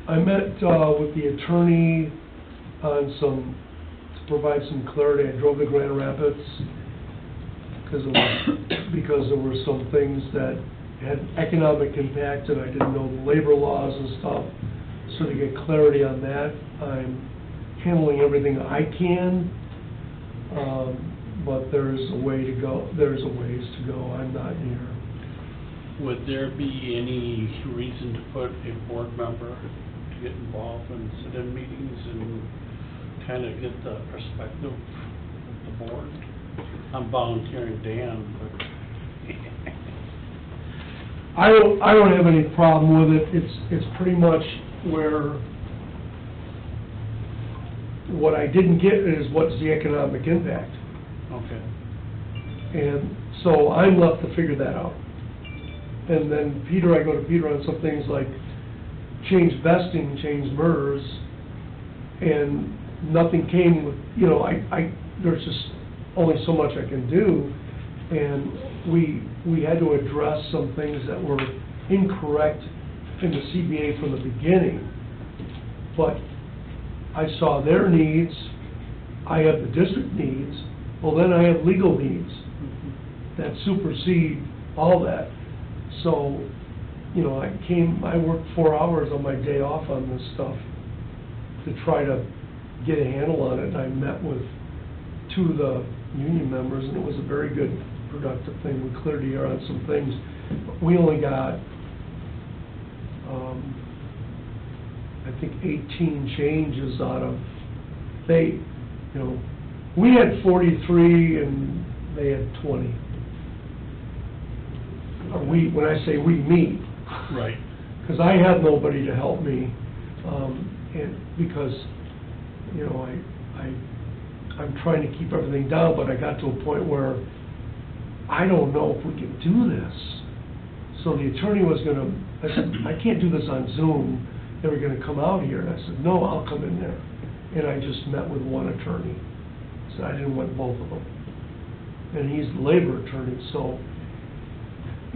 I met, with the attorney on to provide some clarity. I drove to Grand Rapids because there were some things that had economic impact and I didn't know the labor laws and stuff. So to get clarity on that, I'm handling everything I can. But there's a way to go, there's a ways to go. I'm not near. Would there be any reason to put a board member to get involved in sit-in meetings and kind of get the perspective of the board? I'm volunteering Dan, but... I don't have any problem with it. It's pretty much where what I didn't get is what's the economic impact. Okay. And so I'm left to figure that out. And then Peter, I go to Peter on some things like change vesting, change MERS, and nothing came with, you know, there's just only so much I can do. And we had to address some things that were incorrect in the CBA from the beginning. But I saw their needs, I have the district needs, well, then I have legal needs that supersede all that. So, you know, I worked 4 hours on my day off on this stuff to try to get a handle on it, and I met with 2 of the union members, and it was a very good, productive thing. We cleared the air on some things, but we only got, I think 18 changes out of, we had 43 and they had 20. When I say we, me. Right. Because I had nobody to help me, and because, you know, I'm trying to keep everything down, but I got to a point where I don't know if we can do this. So the attorney was I said, I can't do this on Zoom. They were gonna come out here, and I said, no, I'll come in there. And I just met with one attorney, so I didn't want both of them. And he's the labor attorney, so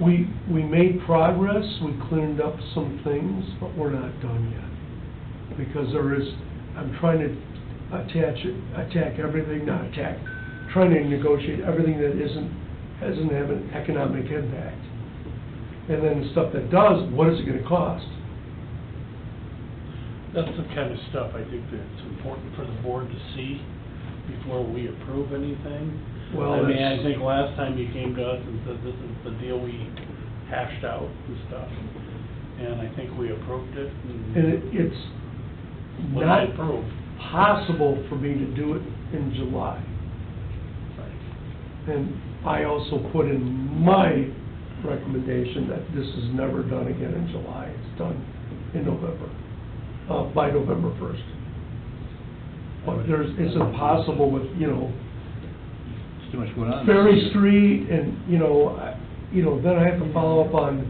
we made progress, we cleaned up some things, but we're not done yet. Because I'm trying to trying to negotiate everything that doesn't have an economic impact. And then the stuff that does, what is it gonna cost? That's the kind of stuff I think that's important for the board to see before we approve anything. Well, I mean, that's- I think last time you came to us and said, this is the deal we hashed out and stuff, and I think we approved it. And it's What not I approved. possible for me to do it in July. Right. And I also put in my recommendation that this is never done again in July. It's done in November, by November 1st. But it's impossible with, There's too much going on. Ferry Street and, then I have to follow up on,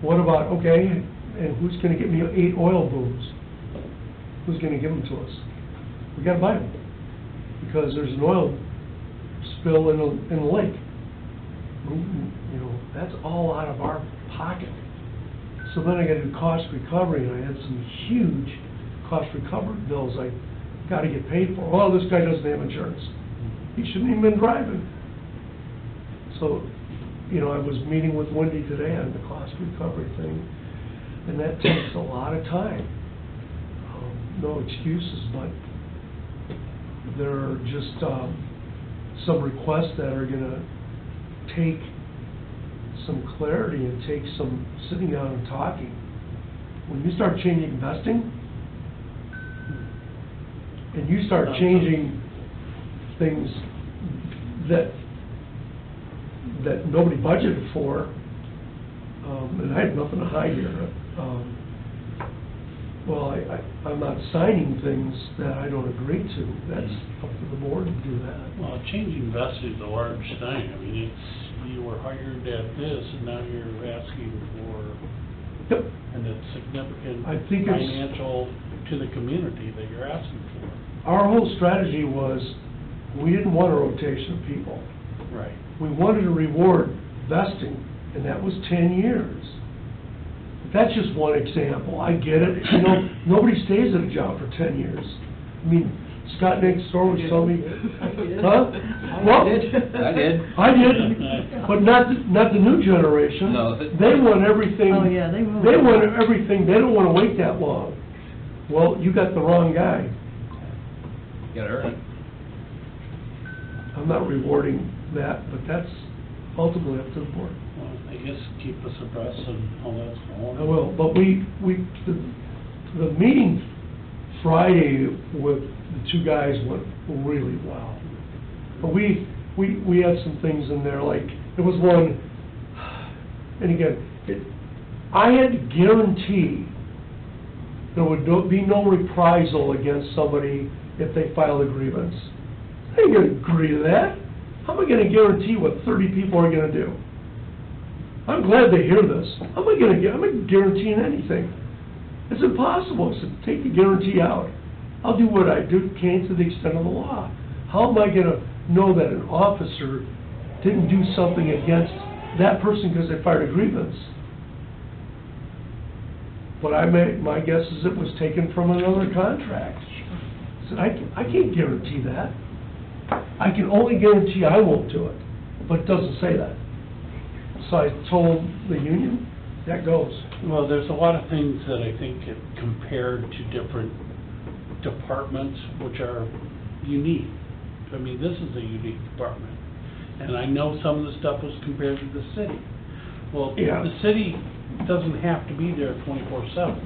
what about, okay, and who's gonna get me 8 oil booms? Who's gonna give them to us? We gotta buy them, because there's an oil spill in the lake. That's all out of our pocket. So then I gotta do cost recovery, and I had some huge cost recovery bills I gotta get paid for. Well, this guy doesn't have insurance. He shouldn't even been driving. So, I was meeting with Wendy today on the cost recovery thing, and that takes a lot of time. No excuses, but there are just some requests that are gonna take some clarity and take some sitting down and talking. When you start changing vesting, and you start changing things that nobody budgeted for, and I have nothing to hide here. I'm not signing things that I don't agree to. That's up to the board to do that. Well, changing vesting is a large thing. I mean, you were hired at this, and now you're asking for, Yep. and it's significant I think it's- financial to the community that you're asking for. Our whole strategy was, we didn't want a rotation of people. Right. We wanted to reward vesting, and that was 10 years. That's just one example. I get it. Nobody stays at a job for 10 years. I mean, Scott next door was telling me, huh? Well, I did. I did, but not the new generation. No. They want everything. Oh, yeah, they move. They want everything. They don't want to wait that long. Well, you got the wrong guy. You gotta earn it. I'm not rewarding that, but that's ultimately up to the board. Well, I guess keep us abreast of how that's going. I will, but the meeting Friday with the 2 guys went really well. But we had some things in there, like, there was one, and again, I had to guarantee there would be no reprisal against somebody if they filed a grievance. I ain't gonna agree to that. How am I gonna guarantee what 30 people are gonna do? I'm glad they hear this. I'm not guaranteeing anything. It's impossible. I said, take the guarantee out. I'll do what I can to the extent of the law. How am I gonna know that an officer didn't do something against that person because they fired a grievance? But my guess is it was taken from another contract. I said, I can't guarantee that. I can only guarantee I won't do it, but it doesn't say that. So I told the union, that goes. Well, there's a lot of things that I think get compared to different departments, which are unique. I mean, this is a unique department. And I know some of the stuff was compared to the city. Well, Yeah. the city doesn't have to be there 24/7.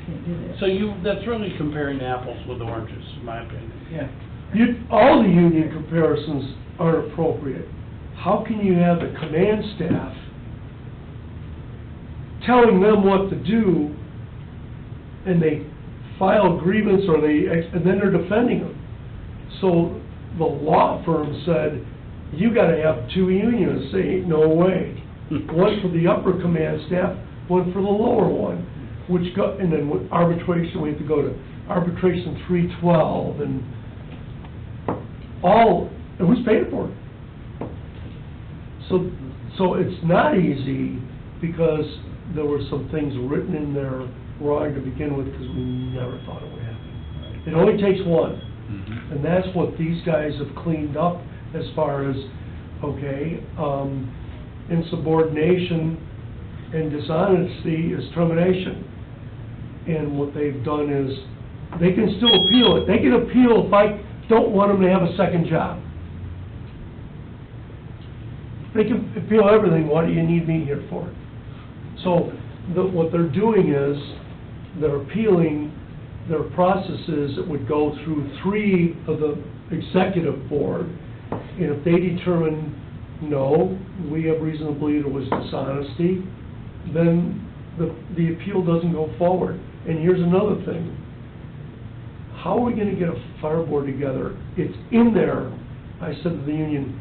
Can't do that. So that's really comparing apples with oranges, in my opinion. Yeah. All the union comparisons aren't appropriate. How can you have the command staff telling them what to do, and they file grievance, and then they're defending them? So the law firm said, you gotta have two unions. Say, ain't no way. One for the upper command staff, one for the lower one, and then with arbitration, we have to go to arbitration 312, and who's paying for it? So it's not easy, because there were some things written in there wrong to begin with, because we never thought it would happen. It only takes one, and that's what these guys have cleaned up as far as, insubordination and dishonesty is termination. And what they've done is, they can still appeal it. They can appeal if I don't want them to have a second job. They can appeal everything. What do you need me here for? So what they're doing is, they're appealing their processes that would go through 3 of the executive board. And if they determine, no, we have reason to believe it was dishonesty, then the appeal doesn't go forward. And here's another thing. How are we gonna get a fire board together? It's in there. I said to the union,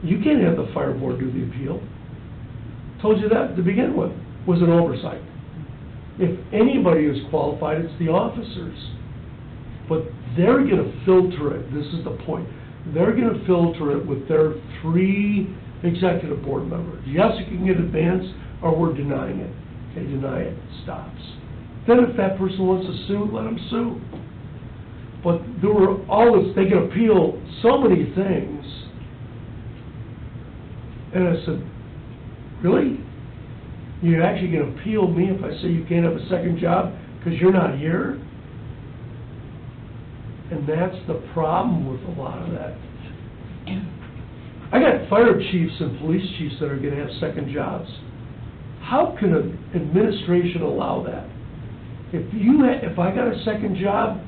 you can't have the fire board do the appeal. Told you that to begin with, was an oversight. If anybody is qualified, it's the officers. But they're gonna filter it, this is the point. They're gonna filter it with their 3 executive board members. Yes, you can get advance, or we're denying it. They deny it, it stops. Then if that person wants to sue, let them sue. But there were always, they can appeal so many things. And I said, really? You're actually gonna appeal me if I say you can't have a second job because you're not here? And that's the problem with a lot of that. I got fire chiefs and police chiefs that are gonna have second jobs. How can an administration allow that? If I got a second job,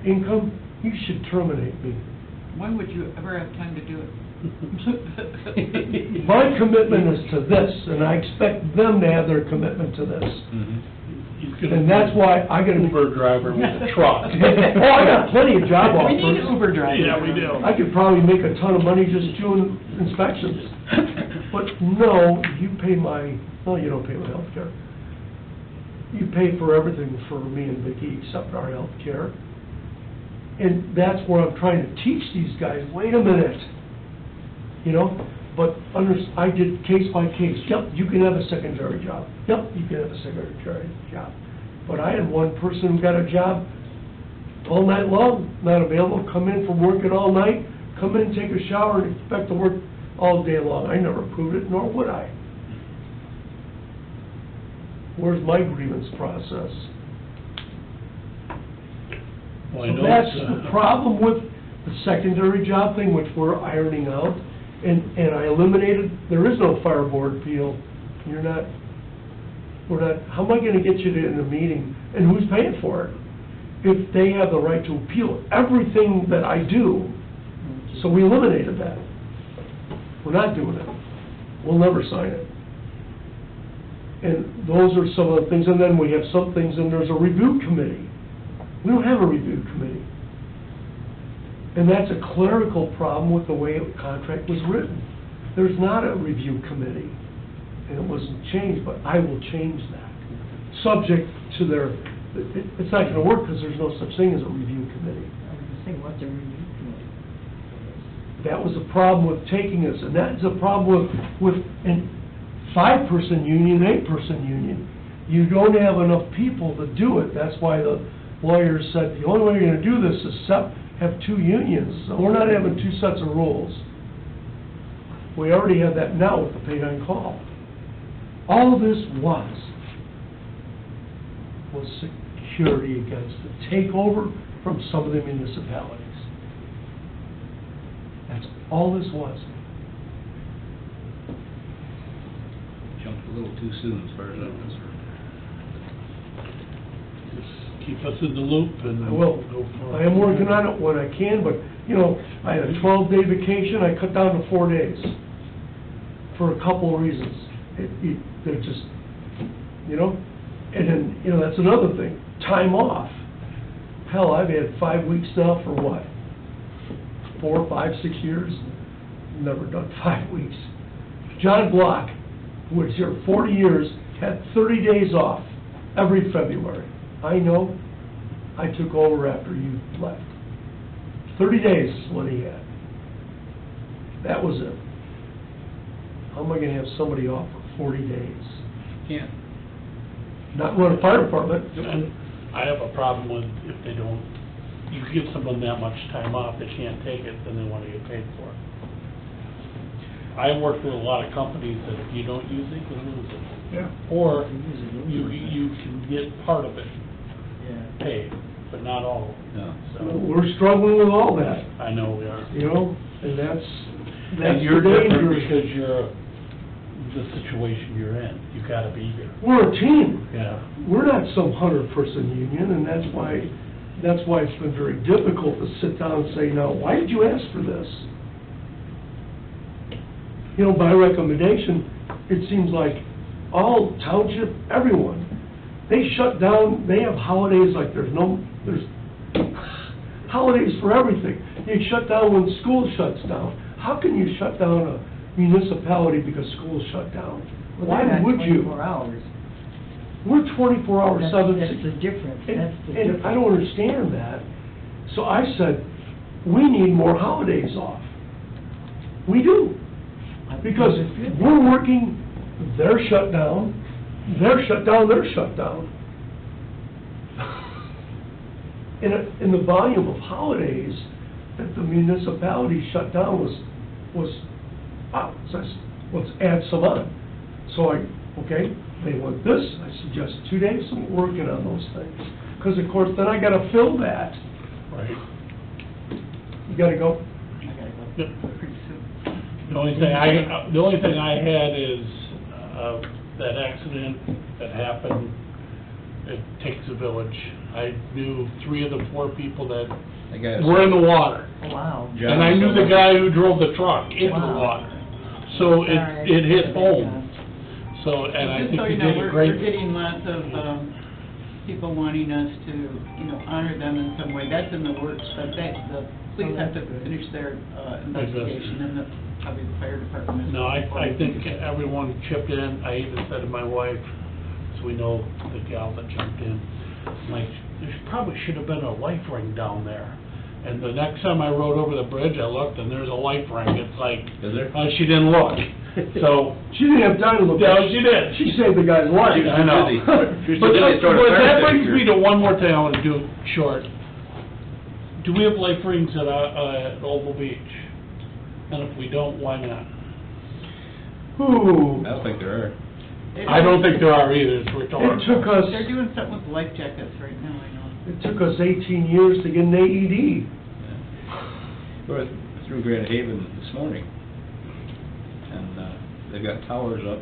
income, you should terminate me. When would you ever have time to do it? My commitment is to this, and I expect them to have their commitment to this. And that's why I got an Uber driver with a truck. Oh, I got plenty of job offers. We need an Uber driver. Yeah, we do. I could probably make a ton of money just doing inspections. But no, you pay you don't pay my health care. You pay for everything for me and Vicki except our health care. And that's where I'm trying to teach these guys, wait a minute. But I did case by case. Yep, you can have a secondary job. Yep, you can have a secondary job. But I had one person who got a job all night long, not available, come in from working all night, come in, take a shower, and expect to work all day long. I never approved it, nor would I. Where's my grievance process? Well, I So know that's it's, the problem with the secondary job thing, which we're ironing out. And I eliminated, there is no fire board appeal. We're not, how am I gonna get you in a meeting, and who's paying for it? If they have the right to appeal everything that I do, so we eliminated that. We're not doing it. We'll never sign it. And those are some of the things, and then we have some things, and there's a review committee. We don't have a review committee. And that's a clerical problem with the way the contract was written. There's not a review committee. and it wasn't changed, but I will change that. Subject to their, it's not gonna work because there's no such thing as a review committee. I was gonna say, what's a review committee? That was a problem with taking us, and that's a problem with a 5-person union, 8-person union. You don't have enough people to do it. That's why the lawyers said, the only way you're gonna do this is have 2 unions. So we're not having 2 sets of rules. We already have that now with the paid-on-call. All this was security against the takeover from some of the municipalities. That's all this was. Jumped a little too soon as far as I'm concerned. Just keep us in the loop and. I will. Go for I am working on it when I can, but, you know, I had a 12-day vacation, I cut down to 4 days for a couple of reasons. They're just, you know, and then, you know, that's another thing, time off. Hell, I've had 5 weeks now for what? 4, 5, 6 years? Never done 5 weeks. John Block, who was here 40 years, had 30 days off every February. I know, I took over after you left. 30 days is what he had. That was it. How am I gonna have somebody off for 40 days? Can't. Not run a fire department. And I have a problem with if they don't, you give someone that much time off, they can't take it, then they want to get paid for it. I work with a lot of companies that if you don't use it, you lose it. Yeah. Or you can get part of it Yeah. paid, but not all. No. So, We're struggling with all that, I know we are. you know, and that's And you're the different danger. because you're, the situation you're in, you gotta be here. We're a team. Yeah. We're not some 100-person union, and that's why it's been very difficult to sit down and say, now, why did you ask for this? You know, by recommendation, it seems like all township, everyone, they shut down, they have holidays like there's holidays for everything. You shut down when school shuts down. How can you shut down a municipality because school shut down? Well, Why they're not would you? 24 hours. We're 24 hours, That's- 7, that's 6. the difference. And- That's the And I don't understand that. So I said, we need more holidays off. We do. Because we're working, they're shut down, they're shut down, they're shut down. And the volume of holidays that the municipality shut down was, wow, so let's add some on. So okay, they want this, I suggest 2 days, so I'm working on those things. Because of course, then I gotta fill that. Right. You gotta go. I gotta go Yep. pretty soon. The only thing I had is, that accident that happened, it takes a village. I knew 3 of the 4 people that I guess. were in the water. Oh, wow. John- And I knew the guy who drove the truck in the Wow. water. So Sorry, it hit I home. So, and I Just think so he you know, did a we're great. getting lots of, people wanting us to, honor them in some way. That's in the works, but the police have to finish their, investigation, and probably the fire department. No, I think everyone chipped in. I even said to my wife, so we know the gal that jumped in, like, there probably should have been a life ring down there. And the next time I rode over the bridge, I looked and there's a life ring. It's like, Is there? she didn't look. So, She didn't have time to look. yeah, she did. She saved the guy's life. She was I know. busy. She was But busy that throwing a fire that brings extinguisher. me to one more thing I want to do short. Do we have life rings at Oval Beach? And if we don't, why not? Ooh, I don't think there are. I don't think there are either, it's it rhetorical. took us, They're doing something with life jackets right now, I know. it took us 18 years to get an AED. We were through Grand Haven this morning, and they've got towers up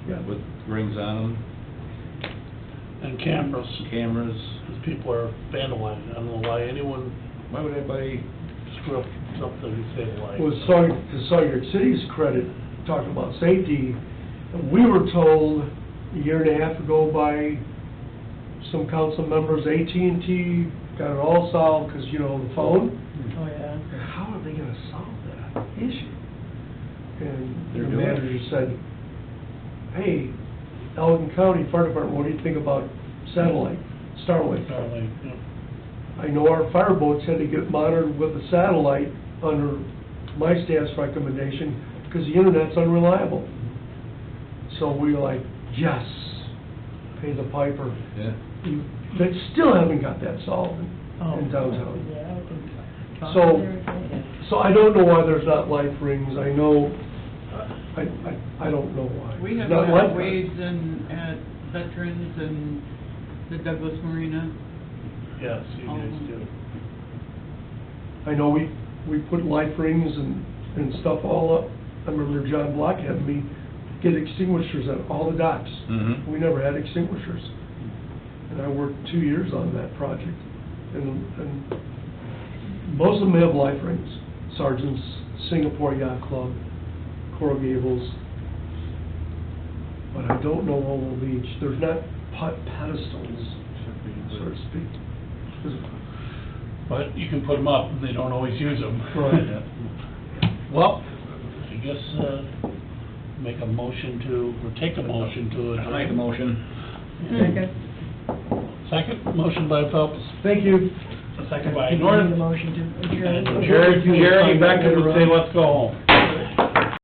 Yeah. with rings on And cameras, them, cameras. because people are vandalizing. I don't know why anyone Why would anybody, screw up something and say like. Was to Sawyer City's credit, talking about safety, we were told a year and a half ago by some council members, AT&T got it all solved, because, the phone. Oh, yeah. How are they gonna solve that issue? And the They're doing it. manager said, hey, Allegan County Fire Department, what do you think about satellite, Starlink? Starlink, yeah. I know our fireboats had to get monitored with a satellite under my staff's recommendation, because the internet's unreliable. So we were like, yes, pay the piper. Yeah. They still haven't got that solved in downtown. Yeah, I can talk So- to everything. So I don't know why there's not life rings. I know, I don't know why. We have Not that like at Wade's and at Veterans and the Douglas Marina. Yes, you guys do. I know we put life rings and stuff all up. I remember John Block had me get extinguishers at all the docks. Mhm. We never had extinguishers. And I worked 2 years on that project. And most of them have life rings. Sergeant's, Singapore Yacht Club, Coral Gables. But I don't know Oval Beach. There's not pedestals, so to speak. But you can put them up, and they don't always use them. Right. Well, I guess, make a motion to, or take a motion to adjourn. I make a motion. Second. Second, motion by Phelps. Thank you. A second by Need a North. motion to adjourn. And Jerry, back up and say, let's go home.